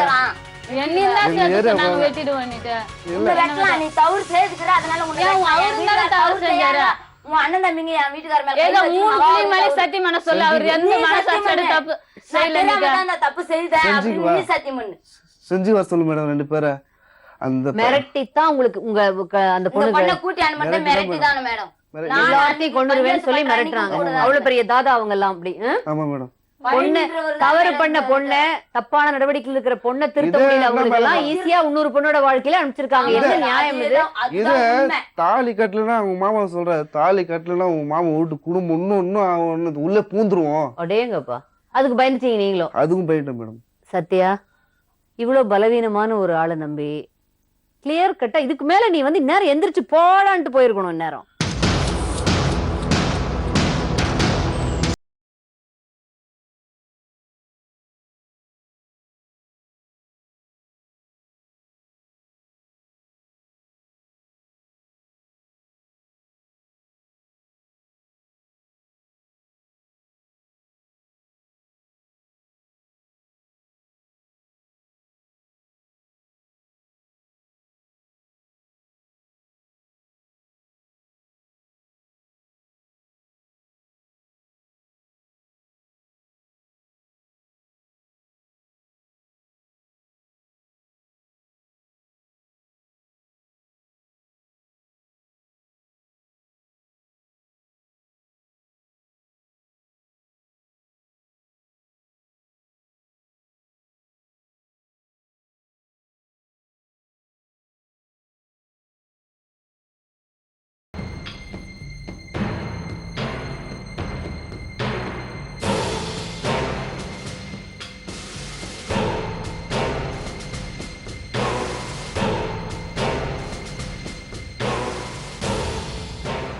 என்னையும் தான் எங்க சேர்த்து ஏரியா சொன்னாங்க, போங்க. வெட்டிடுவேன்னுட்டு. உன்னை வெட்டலாம், நீ தவறு செய்துக்கிற, அதனால உன்னை ஏன் உன் வெட்டலாம். அவரு என் தானே வீட்டுக்காரர் தவறு தவறு செய்யாத. செஞ்சாரு? உன் அண்ணன் தம்பிங்க என் வீட்டுக்காரர் மேல ஏங்க கை வச்சு 3 அவரு பிள்ளை மேலே தவறு சத்தியம் பண்ண சொல்லு. அவர் எந்த நீ மனசாட்சி சத்தியம் பண்ணு. தப்பு நான் செய்யல. தெரியாம தான் அந்த தப்பு செய்தேன் செஞ்சுக்கு அப்படின்னு வா. நீ சத்தியம் பண்ணு. செஞ்சு வர சொல்லு மேடம் 2 பேரை. அந்த மிரட்டித்தான் உங்களுக்கு உங்க அந்த இந்த பொண்ணு பொண்ணை கூட்டி அனுமதி மிரட்டி தானே மேடம். நான் எல்லாத்தையும் கொண்டு வருவேன்னு சொல்லி மிரட்டுறாங்க. அவ்வளவு பெரிய தாதா அவங்க எல்லாம் அப்படி. ஆமா மேடம். பொண்ணு தவறு பண்ண பொண்ணு, தப்பான நடவடிக்கையில் இருக்கிற பொண்ணை திருத்த முடியல அவங்களுக்கு எல்லாம் ஈஸியா 200 பொண்ணோட வாழ்க்கையில அனுப்பிச்சிருக்காங்க. என்ன நியாயம் இது? இத தாலி கட்டலன்னா அவங்க மாமா சொல்ற, தாலி கட்டலன்னா உங்க மாமா வீட்டு குடும்பம் இன்னும் உள்ள பூந்துருவோம். அடேங்கப்பா, அதுக்கு பயந்துட்டீங்க நீங்களும்? அதுவும் போயிட்டேன் மேடம். சத்யா, இவ்வளவு பலவீனமான ஒரு ஆளை நம்பி கிளியர் கட்டா இதுக்கு மேல நீ வந்து இந்நேரம் எந்திரிச்சு போடான்ட்டு போயிருக்கணும். இந்நேரம்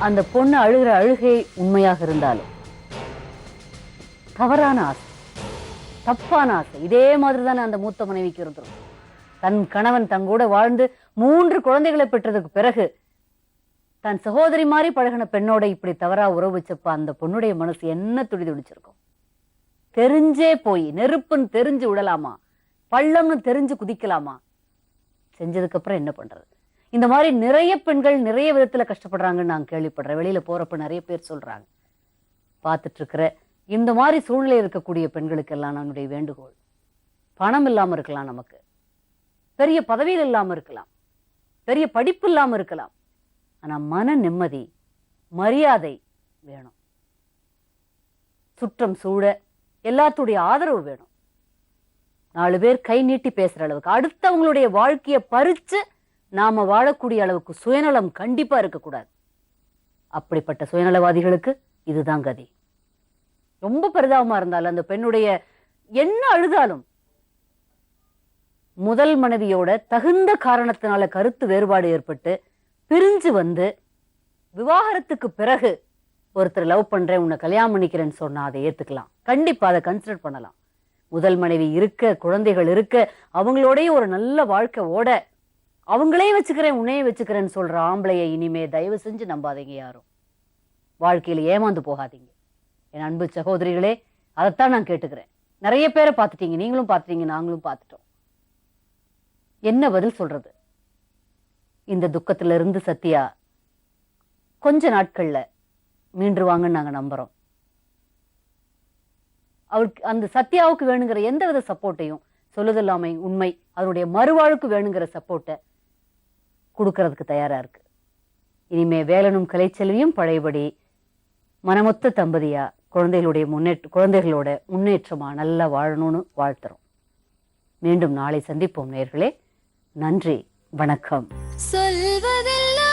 அந்த பொண்ணு அழுகிற அழுகை உண்மையாக இருந்தாலும் தவறான ஆசை, தப்பான ஆசை. இதே மாதிரி தானே அந்த மூத்த மனைவிக்கு இருந்துரும். தன் கணவன் தங்கூட வாழ்ந்து 3 குழந்தைகளை பெற்றதுக்கு பிறகு தன் சகோதரி மாதிரி பழகின பெண்ணோட இப்படி தவறா உறவு வச்சப்ப அந்த பொண்ணுடைய மனசு என்ன துடிதுடிச்சிருக்கும்? தெரிஞ்சே போய் நெருப்புன்னு தெரிஞ்சு விடலாமா, பள்ளம்னு தெரிஞ்சு குதிக்கலாமா? செஞ்சதுக்கு அப்புறம் என்ன பண்றது? இந்த மாதிரி நிறைய பெண்கள் நிறைய விதத்துல கஷ்டப்படுறாங்கன்னு நான் கேள்விப்படுறேன். வெளியில போறப்ப நிறைய பேர் சொல்றாங்க. பார்த்துட்டு இருக்கிற இந்த மாதிரி சூழ்நிலை இருக்கக்கூடிய பெண்களுக்கெல்லாம் நம்முடைய வேண்டுகோள், பணம் இல்லாம இருக்கலாம், நமக்கு பெரிய பதவியில் இல்லாம இருக்கலாம், பெரிய படிப்பு இல்லாம இருக்கலாம், ஆனா மன நிம்மதி, மரியாதை வேணும். சுற்றம் சூழ எல்லாத்துடைய ஆதரவு வேணும். 4 பேர் கை நீட்டி பேசுற அளவுக்கு, அடுத்தவங்களுடைய வாழ்க்கையை பறிச்சு நாம வாழக்கூடிய அளவுக்கு சுயநலம் கண்டிப்பா இருக்கக்கூடாது. அப்படிப்பட்ட சுயநலவாதிகளுக்கு இதுதான் கதி. ரொம்ப பரிதாபமா இருந்தாலும் அந்த பெண்ணுடைய என்ன அழுதாலும் முதல் மனைவியோட தகுந்த காரணத்தினால கருத்து வேறுபாடு ஏற்பட்டு பிரிஞ்சு வந்து விவாகரத்துக்கு பிறகு ஒருத்தர் லவ் பண்றேன், உன்னை கல்யாணம் பண்ணிக்கிறேன்னு சொன்னா அதை ஏத்துக்கலாம். கண்டிப்பா அதை கன்சிடர் பண்ணலாம். முதல் மனைவி இருக்க, குழந்தைகள் இருக்க, அவங்களோடய ஒரு நல்ல வாழ்க்கை ஓட, அவங்களே வச்சுக்கிறேன் உன்னையே வச்சுக்கிறேன்னு சொல்ற ஆம்பளைய இனிமே தயவு செஞ்சு நம்பாதீங்க. யாரும் வாழ்க்கையில ஏமாந்து போகாதீங்க. என் அன்பு சகோதரிகளே, அதைத்தான் நான் கேட்டுக்கிறேன். நிறைய பேரை பார்த்துட்டீங்க, நீங்களும் பார்த்துட்டீங்க, நாங்களும் பார்த்துட்டோம். என்ன பதில் சொல்றது? இந்த துக்கத்துல இருந்து சத்யா கொஞ்ச நாட்கள்ல மீண்டுருவாங்கன்னு நாங்க நம்புறோம். அவருக்கு அந்த சத்யாவுக்கு வேணுங்கிற எந்தவித சப்போர்ட்டையும், சொல்லுதல்லாமை உண்மை, அதனுடைய மறுவாழ்வுக்கு வேணுங்கிற சப்போர்ட்டை கொடுக்கறதுக்கு தயாரா இருக்கு. இனிமே வேலனும் கலைச்செல்வியும் பழையபடி மனமொத்த தம்பதியா குழந்தைகளோட முன்னேற்றமா நல்லா வாழணும்னு வாழ்த்துறோம். மீண்டும் நாளை சந்திப்போம் நேயர்களே. நன்றி, வணக்கம். சொல்வதெல்லாம்